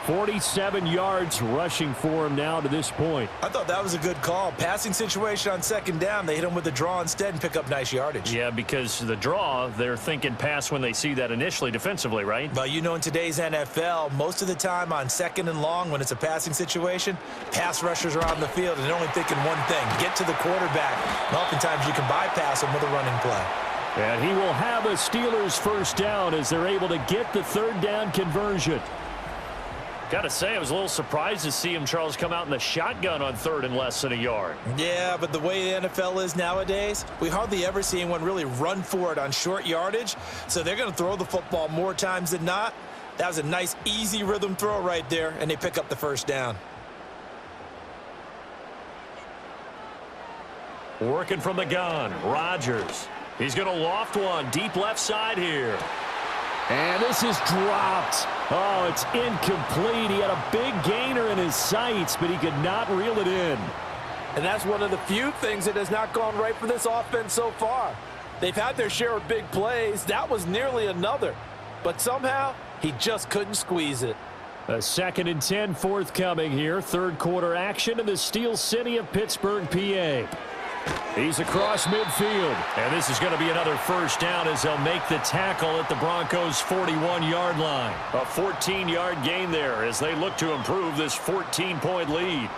47 yards rushing for him now to this point. I thought that was a good call. Passing situation on 2nd down. They hit him with the draw instead and pick up nice yardage. Yeah, because the draw, they're thinking pass when they see that initially defensively, right? But you know, in today's NFL, most of the time on 2nd and long, when it's a passing situation, pass rushers are on the field and they're only thinking one thing, get to the quarterback. And oftentimes you can bypass them with a running play. And he will have a Steelers first down as they're able to get the 3rd down conversion. Got to say, I was a little surprised to see him, Charles, come out in the shotgun on 3rd and less than a yard. Yeah, but the way the NFL is nowadays, we hardly ever see anyone really run for it on short yardage. So they're going to throw the football more times than not. That was a nice, easy rhythm throw right there, and they pick up the first down. Working from the gun, Rodgers. He's going to loft one deep left side here. And this is dropped. Oh, it's incomplete. He had a big gainer in his sights, but he could not reel it in. And that's one of the few things that has not gone right for this offense so far. They've had their share of big plays. That was nearly another. But somehow, he just couldn't squeeze it. A 2nd and 10 forthcoming here. 3rd quarter action in the Steel City of Pittsburgh, PA. He's across midfield. And this is going to be another first down as they'll make the tackle at the Broncos' 41-yard line. A 14-yard gain there as they look to improve this 14-point lead.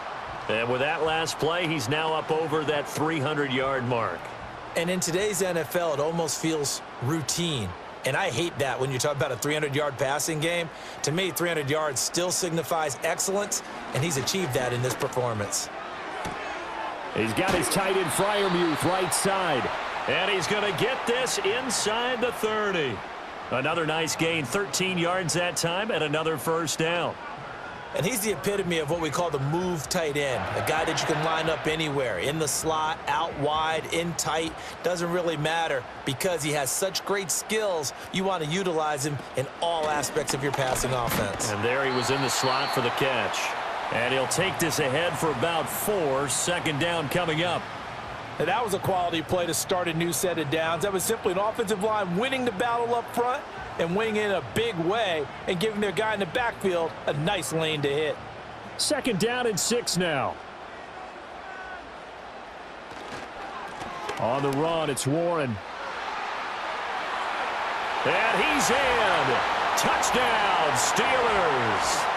And with that last play, he's now up over that 300-yard mark. And in today's NFL, it almost feels routine. And I hate that when you talk about a 300-yard passing game. To me, 300 yards still signifies excellence, and he's achieved that in this performance. He's got his tight end Freiermuth right side. And he's going to get this inside the 30. Another nice gain, 13 yards that time, and another first down. And he's the epitome of what we call the move tight end, a guy that you can line up anywhere, in the slot, out wide, in tight, doesn't really matter because he has such great skills. You want to utilize him in all aspects of your passing offense. And there he was in the slot for the catch. And he'll take this ahead for about 4. 2nd down coming up. And that was a quality play to start a new set of downs. That was simply an offensive line winning the battle up front and winning in a big way and giving their guy in the backfield a nice lane to hit. 2nd down and 6 now. On the run, it's Warren. And he's in. Touchdown, Steelers.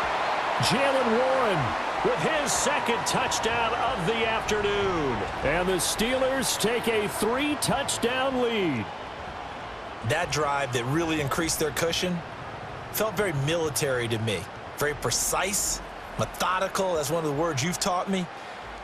Jalen Warren with his 2nd touchdown of the afternoon. And the Steelers take a 3-touchdown lead. That drive that really increased their cushion felt very military to me. Very precise, methodical. That's one of the words you've taught me.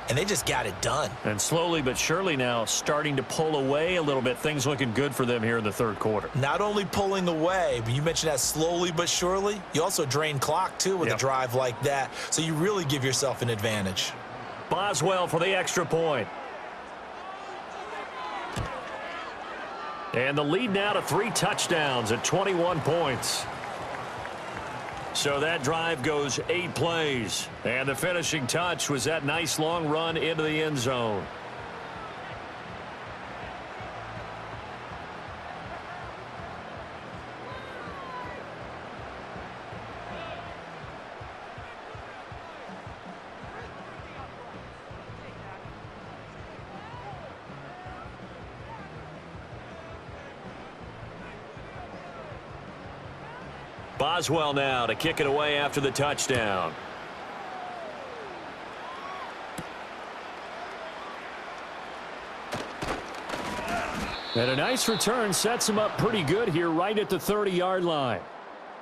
And they just got it done. And slowly but surely now starting to pull away a little bit. Things looking good for them here in the 3rd quarter. Not only pulling away, but you mentioned that slowly but surely. You also drain clock, too, with a drive like that. So you really give yourself an advantage. Boswell for the extra point. And the lead now to 3 touchdowns at 21 points. So that drive goes 8 plays. And the finishing touch was that nice long run into the end zone. Boswell now to kick it away after the touchdown. And a nice return sets him up pretty good here right at the 30-yard line.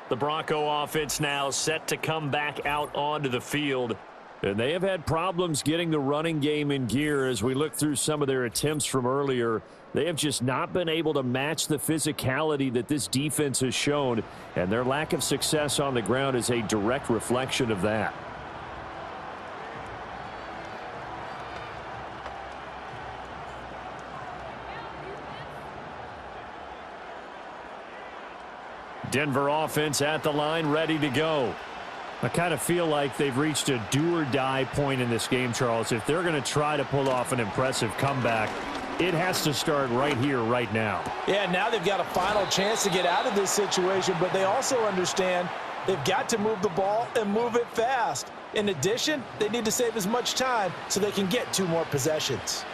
The Bronco offense now set to come back out onto the field. And they have had problems getting the running game in gear as we look through some of their attempts from earlier. They have just not been able to match the physicality that this defense has shown, and their lack of success on the ground is a direct reflection of that. Denver offense at the line, ready to go. I kind of feel like they've reached a do-or-die point in this game, Charles. If they're going to try to pull off an impressive comeback, it has to start right here, right now. Yeah, now they've got a final chance to get out of this situation, but they also understand they've got to move the ball and move it fast. In addition, they need to save as much time so they can get 2 more possessions.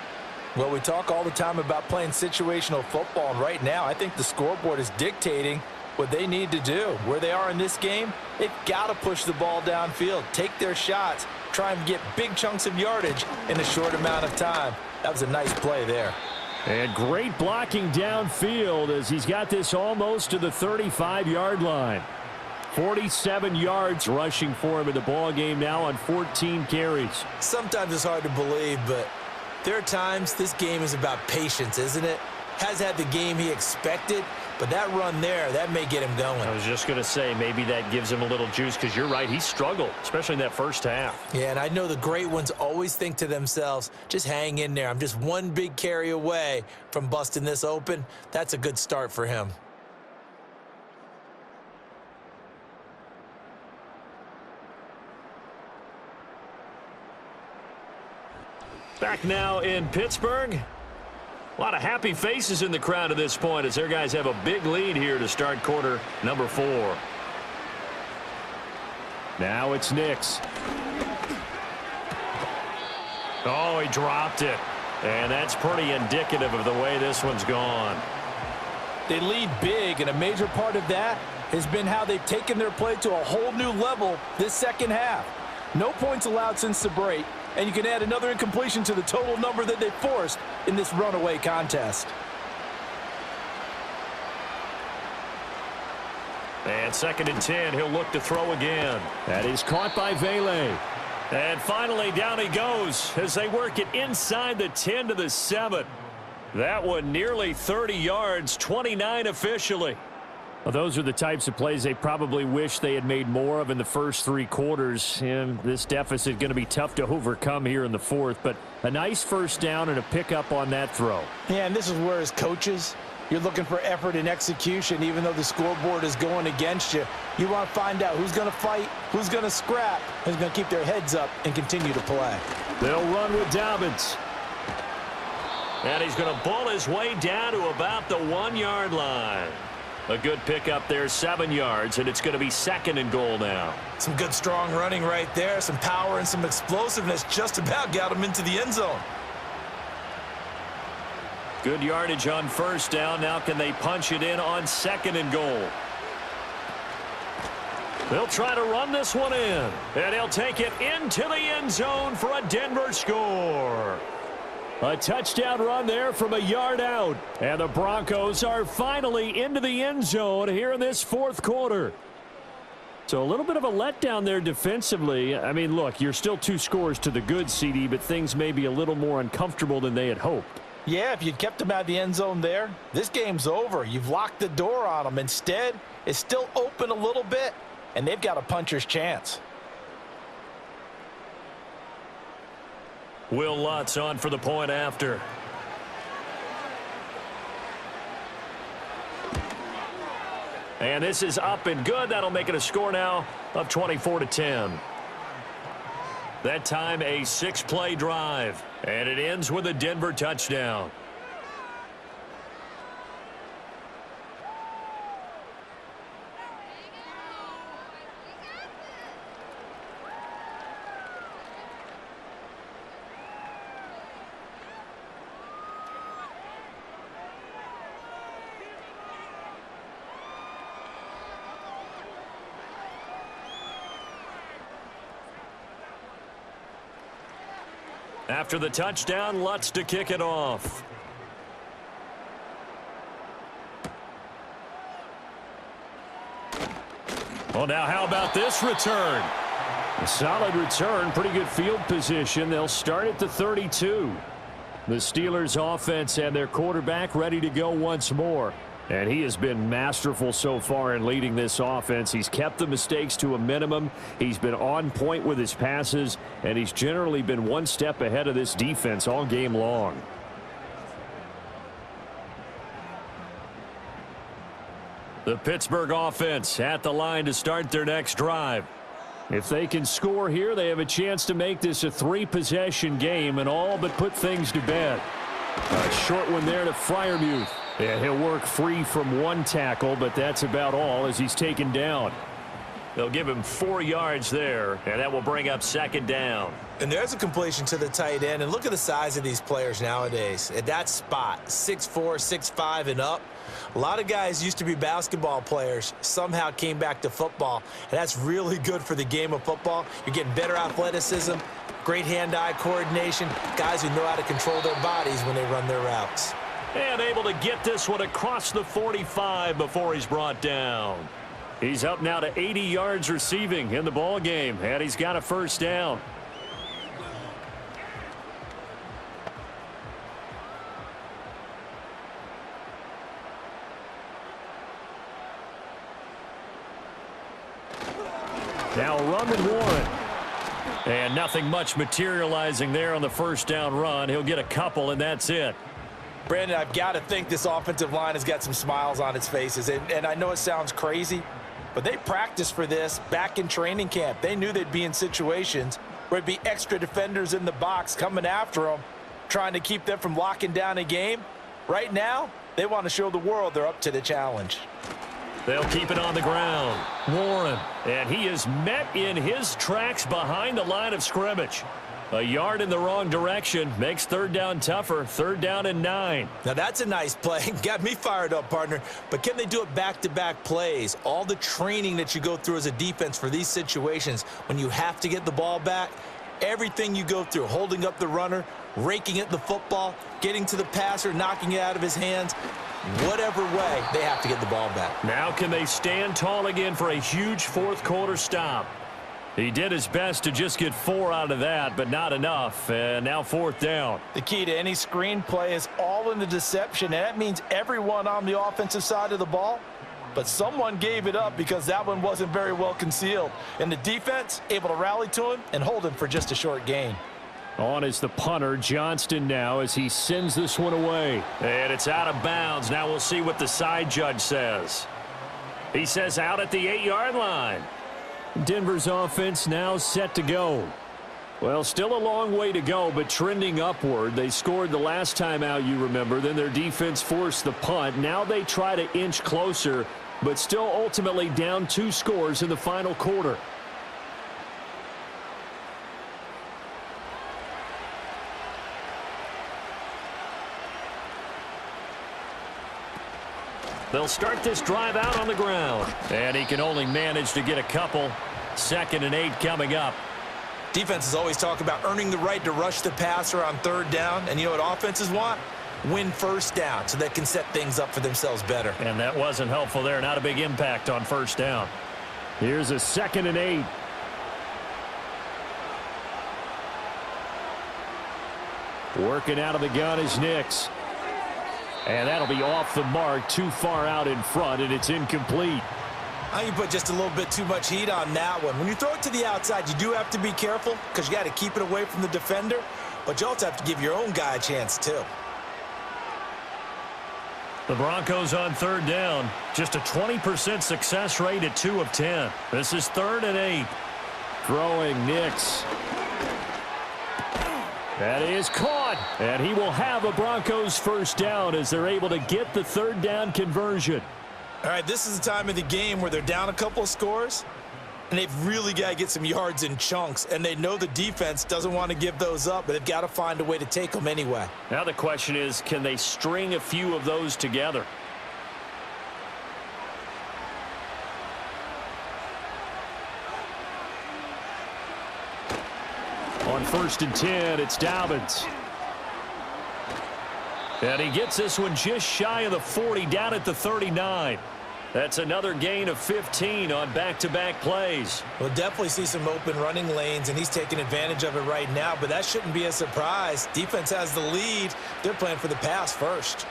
Well, we talk all the time about playing situational football, and right now I think the scoreboard is dictating what they need to do. Where they are in this game, they've got to push the ball downfield, take their shots, try and get big chunks of yardage in a short amount of time. That was a nice play there. And great blocking downfield as he's got this almost to the 35-yard line. 47 yards rushing for him in the ball game now on 14 carries. Sometimes it's hard to believe, but there are times this game is about patience, isn't it? Has had the game he expected, but that run there, that may get him going. I was just going to say, maybe that gives him a little juice, because you're right, he struggled, especially in that first half. Yeah, and I know the great ones always think to themselves, just hang in there. I'm just one big carry away from busting this open. That's a good start for him. Back now in Pittsburgh. A lot of happy faces in the crowd at this point as their guys have a big lead here to start quarter number 4. Now it's Nix. Oh, he dropped it. And that's pretty indicative of the way this one's gone. They lead big, and a major part of that has been how they've taken their play to a whole new level this second half. No points allowed since the break, and you can add another incompletion to the total number that they forced in this runaway contest. And 2nd and 10, he'll look to throw again. That is caught by Vele. And finally, down he goes as they work it inside the 10 to the 7. That one nearly 30 yards, 29 officially. Well, those are the types of plays they probably wish they had made more of in the first 3 quarters. And this deficit going to be tough to overcome here in the 4th. But a nice first down and a pickup on that throw. Yeah, and this is where as coaches, you're looking for effort and execution. Even though the scoreboard is going against you, you want to find out who's going to fight, who's going to scrap, who's going to keep their heads up and continue to play. They'll run with Dobbins. And he's going to bull his way down to about the 1-yard line. A good pickup there, 7 yards, and it's going to be 2nd and goal now. Some good strong running right there, some power and some explosiveness just about got him into the end zone. Good yardage on first down. Now can they punch it in on 2nd and goal? They'll try to run this one in, and he'll take it into the end zone for a Denver score. A touchdown run there from a yard out. And the Broncos are finally into the end zone here in this 4th quarter. So a little bit of a letdown there defensively. I mean, look, you're still 2 scores to the good, CD, but things may be a little more uncomfortable than they had hoped. Yeah, if you'd kept them out of the end zone there, this game's over. You've locked the door on them. Instead, it's still open a little bit, and they've got a puncher's chance. Will Lutz on for the point after. And this is up and good. That'll make it a score now of 24-10. That time a 6-play drive. And it ends with a Denver touchdown. After the touchdown, Lutz to kick it off. Well, now how about this return? A solid return, pretty good field position. They'll start at the 32. The Steelers offense and their quarterback ready to go once more. And he has been masterful so far in leading this offense. He's kept the mistakes to a minimum. He's been on point with his passes, and he's generally been one step ahead of this defense all game long. The Pittsburgh offense at the line to start their next drive. If they can score here, they have a chance to make this a 3-possession game and all but put things to bed. A short one there to Freiermuth. Yeah, he'll work free from one tackle, but that's about all as he's taken down. They'll give him 4 yards there, and that will bring up second down. And there's a completion to the tight end. And look at the size of these players nowadays. At that spot, 6'4", 6'5", and up. A lot of guys used to be basketball players, somehow came back to football. And that's really good for the game of football. You're getting better athleticism, great hand-eye coordination, guys who know how to control their bodies when they run their routes. And able to get this one across the 45 before he's brought down. He's up now to 80 yards receiving in the ball game, and he's got a first down. Now run with Warren. And nothing much materializing there on the first down run. He'll get a couple, and that's it. Brandon, I've got to think this offensive line has got some smiles on its faces. And I know it sounds crazy, but they practiced for this back in training camp. They knew they'd be in situations where it'd be extra defenders in the box coming after them, trying to keep them from locking down a game. Right now, they want to show the world they're up to the challenge. They'll keep it on the ground. Warren. And he is met in his tracks behind the line of scrimmage. A yard in the wrong direction makes third down tougher. 3rd down and 9. Now that's a nice play. Got me fired up, partner. But can they do it back-to-back plays? All the training that you go through as a defense for these situations, when you have to get the ball back, everything you go through, holding up the runner, raking at the football, getting to the passer, knocking it out of his hands, whatever way, they have to get the ball back. Now can they stand tall again for a huge fourth-quarter stop? He did his best to just get 4 out of that, but not enough. And now 4th down. The key to any screen play is all in the deception, and that means everyone on the offensive side of the ball. But someone gave it up because that one wasn't very well concealed. And the defense able to rally to him and hold him for just a short gain. On is the punter, Johnston, now as he sends this one away. And it's out of bounds. Now we'll see what the side judge says. He says out at the 8-yard line. Denver's offense now set to go. Well, still a long way to go, but trending upward. They scored the last time out, you remember. Then their defense forced the punt. Now they try to inch closer, but still ultimately down 2 scores in the final quarter. They'll start this drive out on the ground. And he can only manage to get a couple. 2nd and 8 coming up. Defenses always talk about earning the right to rush the passer on 3rd down. And you know what offenses want? Win 1st down so they can set things up for themselves better. And that wasn't helpful there. Not a big impact on 1st down. Here's a 2nd and 8. Working out of the gun is Nix. And that'll be off the mark, too far out in front, and it's incomplete. I think you put just a little bit too much heat on that one. When you throw it to the outside, you do have to be careful because you got to keep it away from the defender, but you also have to give your own guy a chance too. The Broncos on 3rd down. Just a 20% success rate at 2 of 10. This is 3rd and 8. Throwing Nix. That is caught, and he will have a Broncos 1st down as they're able to get the 3rd down conversion. All right, this is the time of the game where they're down a couple of scores, and they've really got to get some yards in chunks, and they know the defense doesn't want to give those up, but they've got to find a way to take them anyway. Now the question is, can they string a few of those together? On 1st and 10, it's Dobbins. And he gets this one just shy of the 40, down at the 39. That's another gain of 15 on back-to-back plays. We'll definitely see some open running lanes, and he's taking advantage of it right now, but that shouldn't be a surprise. Defense has the lead. They're playing for the pass first.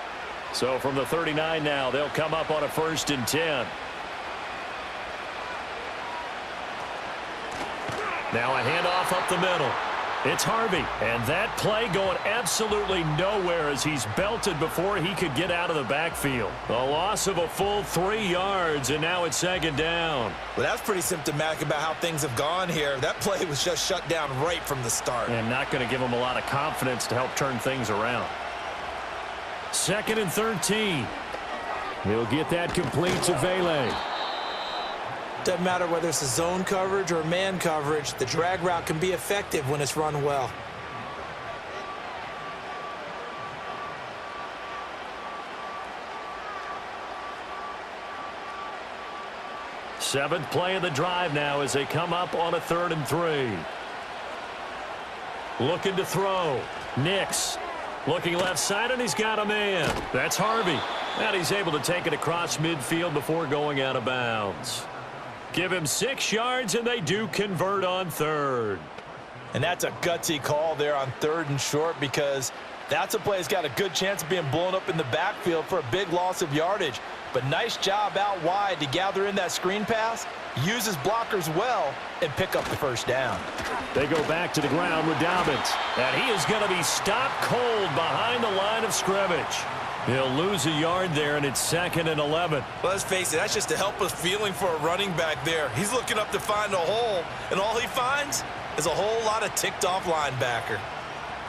So from the 39 now, they'll come up on a 1st and 10. Now a handoff up the middle. It's Harvey, and that play going absolutely nowhere as he's belted before he could get out of the backfield. A loss of a full 3 yards, and now it's second down. Well, that's pretty symptomatic about how things have gone here. That play was just shut down right from the start. And not going to give him a lot of confidence to help turn things around. 2nd and 13. He'll get that complete to Vele. Doesn't matter whether it's a zone coverage or man coverage, the drag route can be effective when it's run well. Seventh play of the drive now as they come up on a 3rd and 3. Looking to throw. Nix looking left side, and he's got a man. That's Harvey. And he's able to take it across midfield before going out of bounds. Give him 6 yards, and they do convert on 3rd. And that's a gutsy call there on 3rd and short, because that's a play that's got a good chance of being blown up in the backfield for a big loss of yardage. But nice job out wide to gather in that screen pass, use his blockers well, and pick up the first down. They go back to the ground with Dobbins. And he is going to be stopped cold behind the line of scrimmage. He'll lose a yard there, and it's 2nd and 11. Well, let's face it, that's just a helpless feeling for a running back there. He's looking up to find a hole, and all he finds is a whole lot of ticked-off linebacker.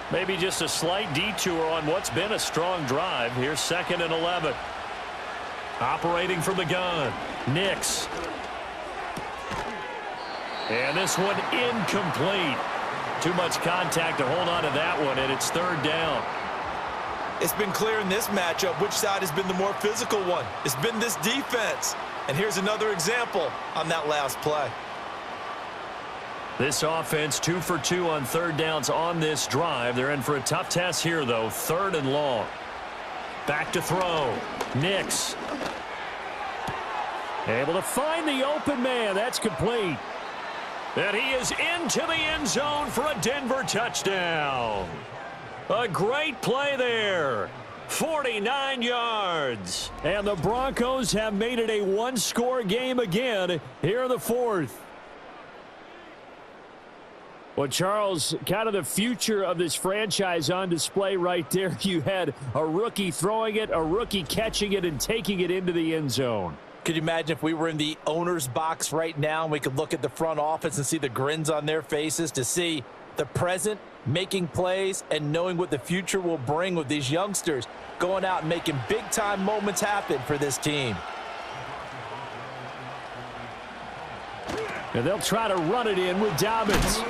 Maybe just a slight detour on what's been a strong drive. Here's 2nd and 11. Operating from the gun, Nix. And this one incomplete. Too much contact to hold on to that one, and it's 3rd down. It's been clear in this matchup which side has been the more physical one. It's been this defense. And here's another example on that last play. This offense 2 for 2 on 3rd downs on this drive. They're in for a tough test here, though. 3rd and long. Back to throw. Nix. Able to find the open man. That's complete. And he is into the end zone for a Denver touchdown. A great play there. 49 yards. And the Broncos have made it a one-score game again here in the 4th. Well, Charles, kind of the future of this franchise on display right there. You had a rookie throwing it, a rookie catching it, and taking it into the end zone. Could you imagine if we were in the owner's box right now and we could look at the front office and see the grins on their faces, to see the present making plays and knowing what the future will bring with these youngsters going out and making big-time moments happen for this team. And they'll try to run it in with Dobbins.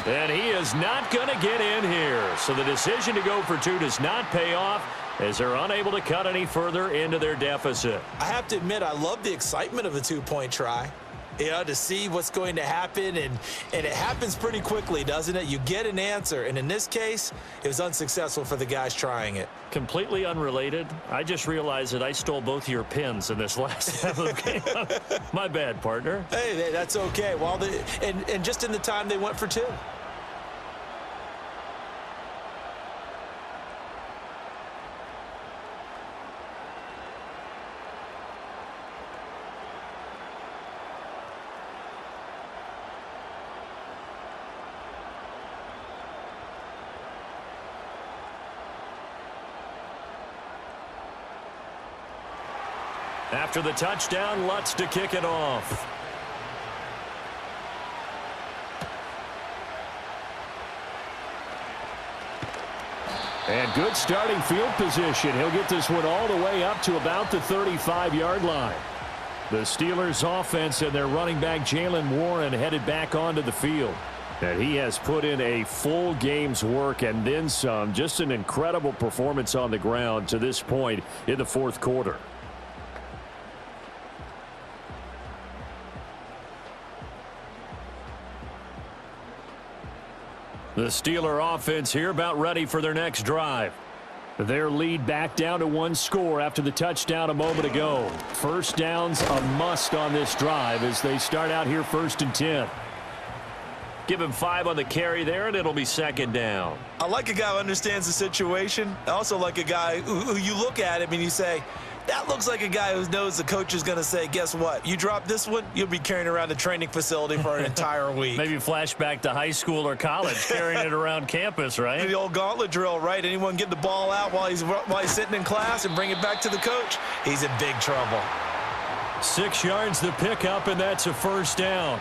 And he is not going to get in here. So the decision to go for 2 does not pay off, as they're unable to cut any further into their deficit. I have to admit, I love the excitement of the 2-point try. You know, to see what's going to happen, and it happens pretty quickly, doesn't it? You get an answer, and in this case, it was unsuccessful for the guys trying it. Completely unrelated. I just realized that I stole both of your pins in this last half of the game. My bad, partner. Hey, that's okay. Well, and just in the time they went for 2. After the touchdown, Lutz to kick it off. And good starting field position. He'll get this one all the way up to about the 35-yard line. The Steelers' offense and their running back Jalen Warren headed back onto the field. And he has put in a full game's work and then some. Just an incredible performance on the ground to this point in the 4th quarter. The Steeler offense here about ready for their next drive. Their lead back down to 1 score after the touchdown a moment ago. First down's a must on this drive as they start out here 1st and 10. Give him 5 on the carry there, and it'll be 2nd down. I like a guy who understands the situation. I also like a guy who you look at him and you say, That looks like a guy who knows the coach is going to say, guess what? You drop this one, you'll be carrying around the training facility for an entire week. Maybe flashback to high school or college, carrying it around campus, right? The old gauntlet drill, right? Anyone get the ball out while he's sitting in class and bring it back to the coach? He's in big trouble. 6 yards to pick up, and that's a first down.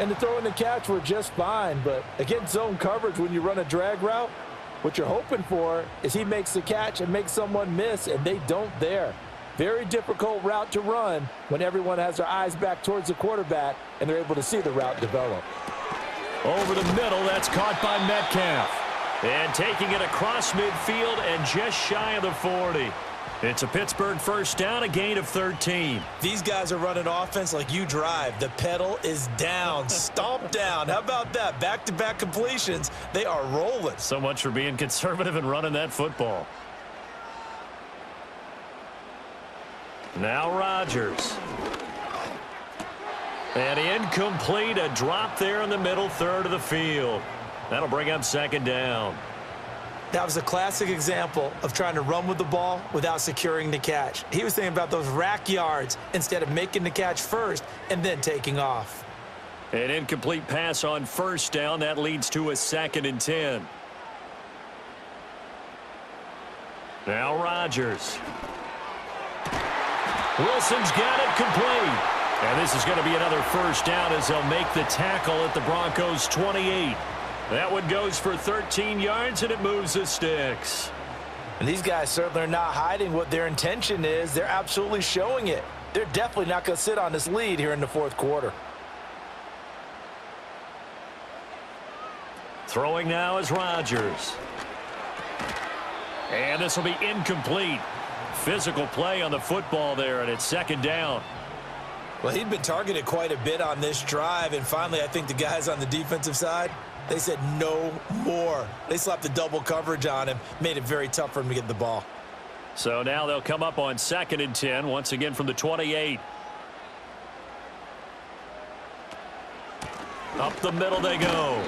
And the throw and the catch were just fine, but against zone coverage, when you run a drag route, what you're hoping for is he makes the catch and makes someone miss, and they don't there. Very difficult route to run when everyone has their eyes back towards the quarterback and they're able to see the route develop. Over the middle, that's caught by Metcalf. And taking it across midfield and just shy of the 40. It's a Pittsburgh first down, a gain of 13. These guys are running offense like you drive. The pedal is down, stomp down. How about that? Back-to-back completions. They are rolling. So much for being conservative and running that football. Now Rodgers. And incomplete, a drop there in the middle third of the field. That'll bring up second down. That was a classic example of trying to run with the ball without securing the catch. He was thinking about those rack yards instead of making the catch first and then taking off. An incomplete pass on first down. That leads to a 2nd and 10. Now Rodgers. Wilson's got it complete. And this is going to be another first down as they'll make the tackle at the Broncos' 28. That one goes for 13 yards, and it moves the sticks. And these guys certainly are not hiding what their intention is. They're absolutely showing it. They're definitely not going to sit on this lead here in the fourth quarter. Throwing now is Rodgers. And this will be incomplete. Physical play on the football there, and it's second down. Well, he'd been targeted quite a bit on this drive, and finally I think the guys on the defensive side, they said no more. They slapped the double coverage on him, made it very tough for him to get the ball. So now they'll come up on 2nd and 10, once again from the 28. Up the middle they go.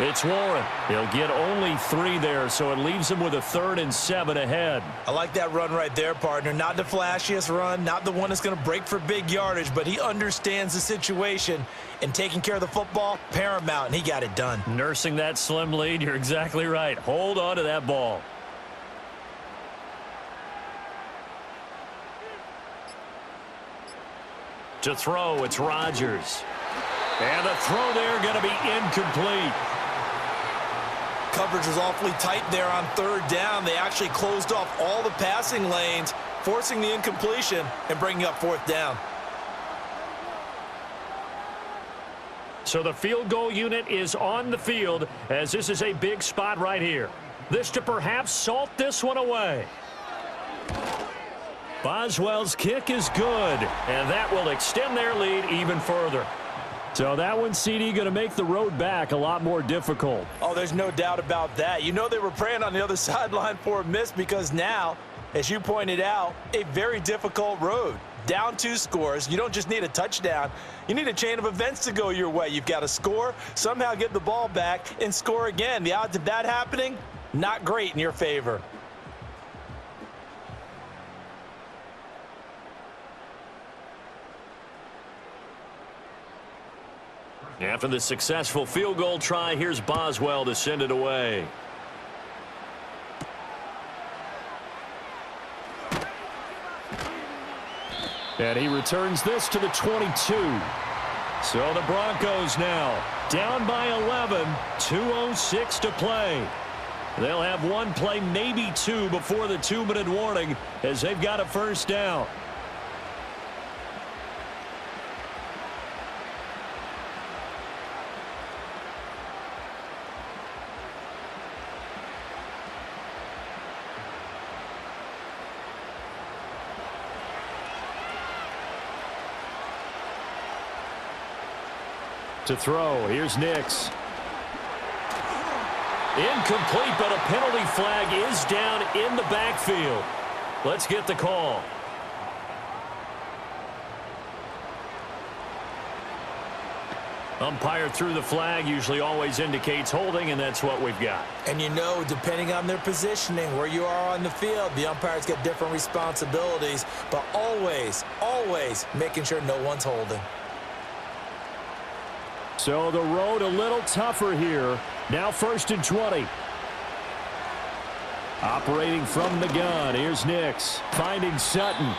It's Warren. He'll get only 3 there, so it leaves him with a 3rd and 7 ahead. I like that run right there, partner. Not the flashiest run, not the one that's going to break for big yardage, but he understands the situation, and taking care of the football, paramount, and he got it done. Nursing that slim lead, you're exactly right. Hold on to that ball. To throw, it's Rodgers. And the throw there going to be incomplete. Coverage was awfully tight there on 3rd down. They actually closed off all the passing lanes, forcing the incompletion and bringing up 4th down. So the field goal unit is on the field as this is a big spot right here. This to perhaps salt this one away. Boswell's kick is good, and that will extend their lead even further. So that one, CD, going to make the road back a lot more difficult. Oh, there's no doubt about that. You know they were praying on the other sideline for a miss because now, as you pointed out, a very difficult road. Down 2 scores. You don't just need a touchdown. You need a chain of events to go your way. You've got to score, somehow get the ball back, and score again. The odds of that happening, not great in your favor. After the successful field goal try, here's Boswell to send it away. And he returns this to the 22. So the Broncos now down by 11, 2:06 to play. They'll have one play, maybe 2, before the 2-minute warning as they've got a first down. To throw, here's Nix. Incomplete, but a penalty flag is down in the backfield. Let's get the call. Umpire threw the flag, usually always indicates holding, and that's what we've got. And you know, depending on their positioning, where you are on the field, the umpires get different responsibilities, but always, always making sure no one's holding. So the road a little tougher here. Now 1st and 20. Operating from the gun, here's Nix, finding Sutton.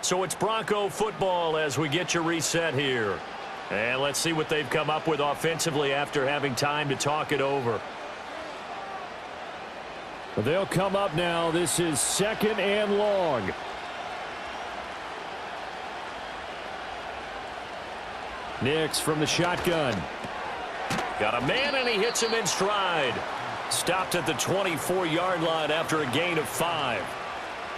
So it's Bronco football as we get you reset here. And let's see what they've come up with offensively after having time to talk it over. They'll come up now. This is 2nd and long. Nix from the shotgun. Got a man, and he hits him in stride. Stopped at the 24-yard line after a gain of 5.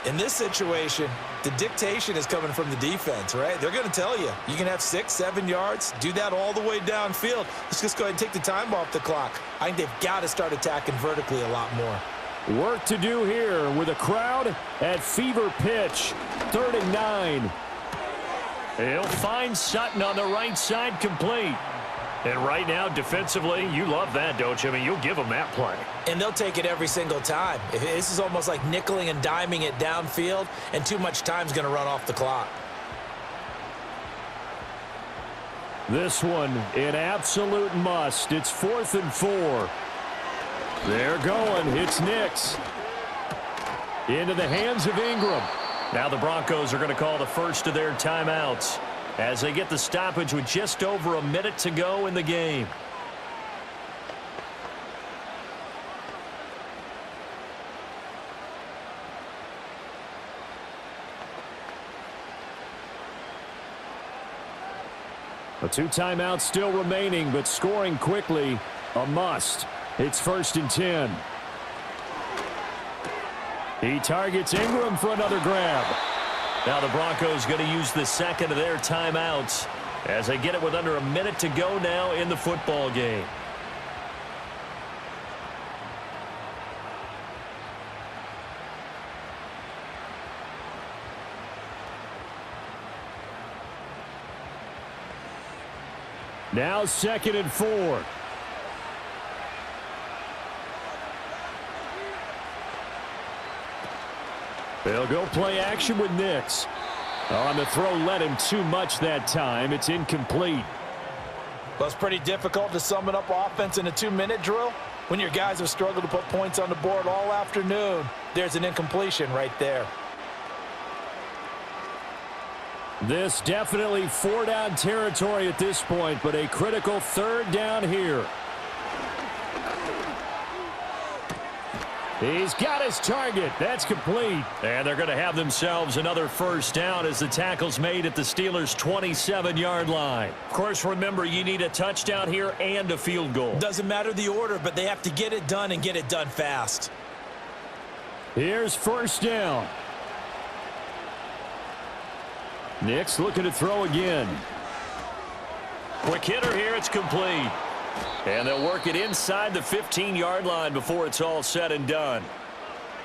In this situation, the dictation is coming from the defense, right? They're going to tell you, you can have 6, 7 yards, do that all the way downfield. Let's just go ahead and take the time off the clock. I think they've got to start attacking vertically a lot more. Work to do here with a crowd at fever pitch. 3rd and 9. He'll find Sutton on the right side, complete. And right now, defensively, you love that, don't you? I mean, you'll give them that play. And they'll take it every single time. This is almost like nickeling and diming it downfield, and too much time's going to run off the clock. This one, an absolute must. It's 4th and 4. They're going. It's Nix. Into the hands of Ingram. Now the Broncos are going to call the first of their timeouts as they get the stoppage with just over a minute to go in the game. The 2 timeouts still remaining, but scoring quickly, a must. It's 1st and 10. He targets Ingram for another grab. Now the Broncos going to use the second of their timeouts as they get it with under a minute to go now in the football game. Now 2nd and 4. They'll go play action with Nix. On the throw, led him too much that time. It's incomplete. Well, it's pretty difficult to sum it up offense in a 2-minute drill. When your guys have struggled to put points on the board all afternoon, there's an incompletion right there. This definitely 4-down territory at this point, but a critical 3rd down here. He's got his target. That's complete. And they're going to have themselves another 1st down as the tackle's made at the Steelers' 27-yard line. Of course, remember, you need a touchdown here and a field goal. Doesn't matter the order, but they have to get it done and get it done fast. Here's 1st down. Nix looking to throw again. Quick hitter here. It's complete. And they'll work it inside the 15-yard line before it's all said and done.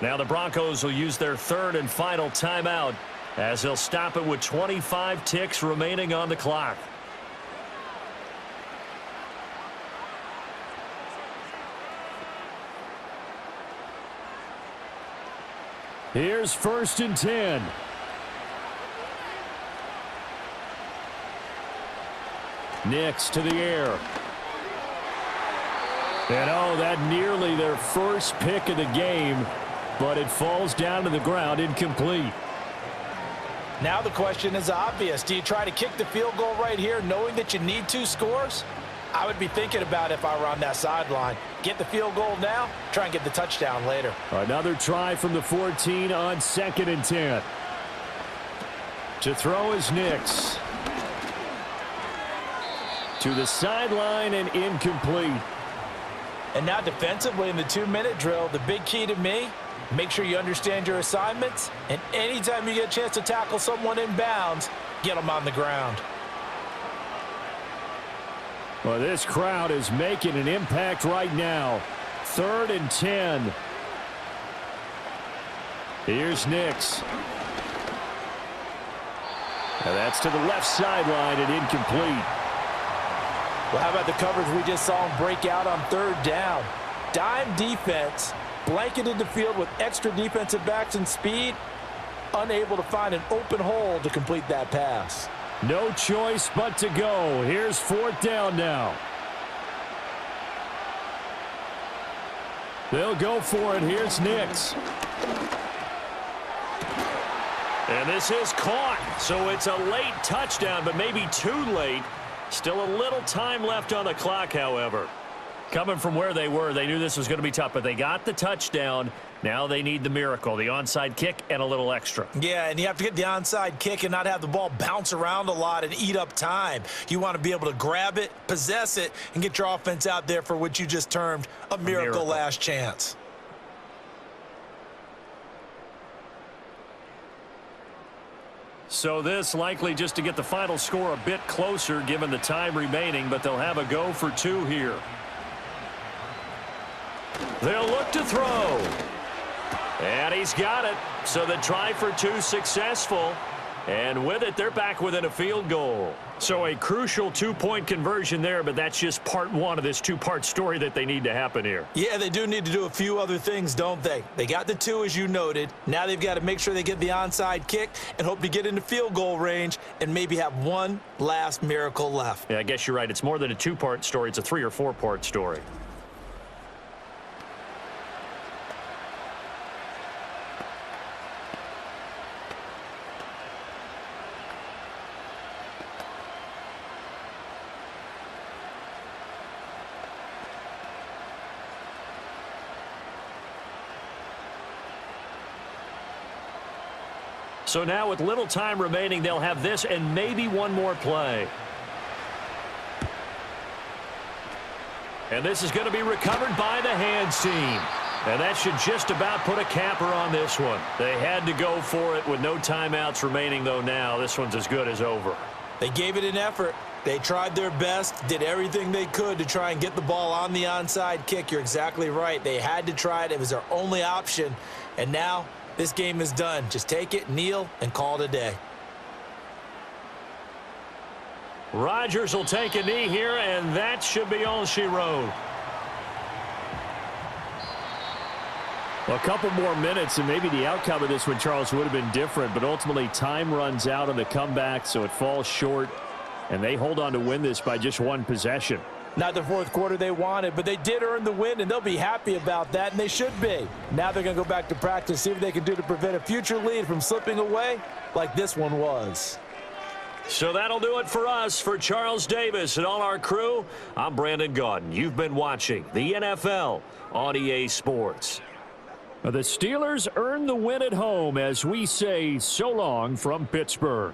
Now the Broncos will use their 3rd and final timeout as they'll stop it with 25 ticks remaining on the clock. Here's 1st and 10. Nix to the air. And oh, that nearly their first pick of the game, but it falls down to the ground incomplete. Now the question is obvious. Do you try to kick the field goal right here knowing that you need 2 scores? I would be thinking about it if I were on that sideline. Get the field goal now, try and get the touchdown later. Another try from the 14 on 2nd and 10. To throw is Nix. To the sideline and incomplete. And now defensively in the 2-minute drill, the big key to me, make sure you understand your assignments, and anytime you get a chance to tackle someone in bounds, get them on the ground. Well, this crowd is making an impact right now. 3rd and 10. Here's Nix. And that's to the left sideline and incomplete. Well, how about the coverage we just saw him break out on third down? Dime defense, blanketed the field with extra defensive backs and speed, unable to find an open hole to complete that pass. No choice but to go. Here's fourth down now. They'll go for it. Here's Nix. And this is caught. So it's a late touchdown, but maybe too late. Still a little time left on the clock, however. Coming from where they were, they knew this was going to be tough, but they got the touchdown. Now they need the miracle, the onside kick and a little extra. Yeah, and you have to get the onside kick and not have the ball bounce around a lot and eat up time. You want to be able to grab it, possess it, and get your offense out there for what you just termed a miracle last chance. So this likely just to get the final score a bit closer given the time remaining, but they'll have a go for two here. They'll look to throw. And he's got it. So the try for two successful. And with it, they're back within a field goal. So a crucial two-point conversion there, but that's just part one of this two-part story that they need to happen here. Yeah, they do need to do a few other things, don't they? They got the two, as you noted. Now they've got to make sure they get the onside kick and hope to get into field goal range and maybe have one last miracle left. Yeah, I guess you're right. It's more than a two-part story. It's a three- or four-part story. So now with little time remaining, they'll have this and maybe one more play. And this is going to be recovered by the hands team. And that should just about put a capper on this one. They had to go for it with no timeouts remaining, though now. This one's as good as over. They gave it an effort. They tried their best, did everything they could to try and get the ball on the onside kick. You're exactly right. They had to try it. It was their only option. And now this game is done. Just take it, kneel, and call it a day. Rodgers will take a knee here, and that should be all she wrote. Well, a couple more minutes, and maybe the outcome of this one, Charles, would have been different. But ultimately, time runs out on the comeback, so it falls short. And they hold on to win this by just one possession. Not the fourth quarter they wanted, but they did earn the win, and they'll be happy about that, and they should be. Now they're going to go back to practice, see what they can do to prevent a future lead from slipping away like this one was. So that'll do it for us. For Charles Davis and all our crew, I'm Brandon Gaudin. You've been watching the NFL on EA Sports. The Steelers earn the win at home as we say so long from Pittsburgh.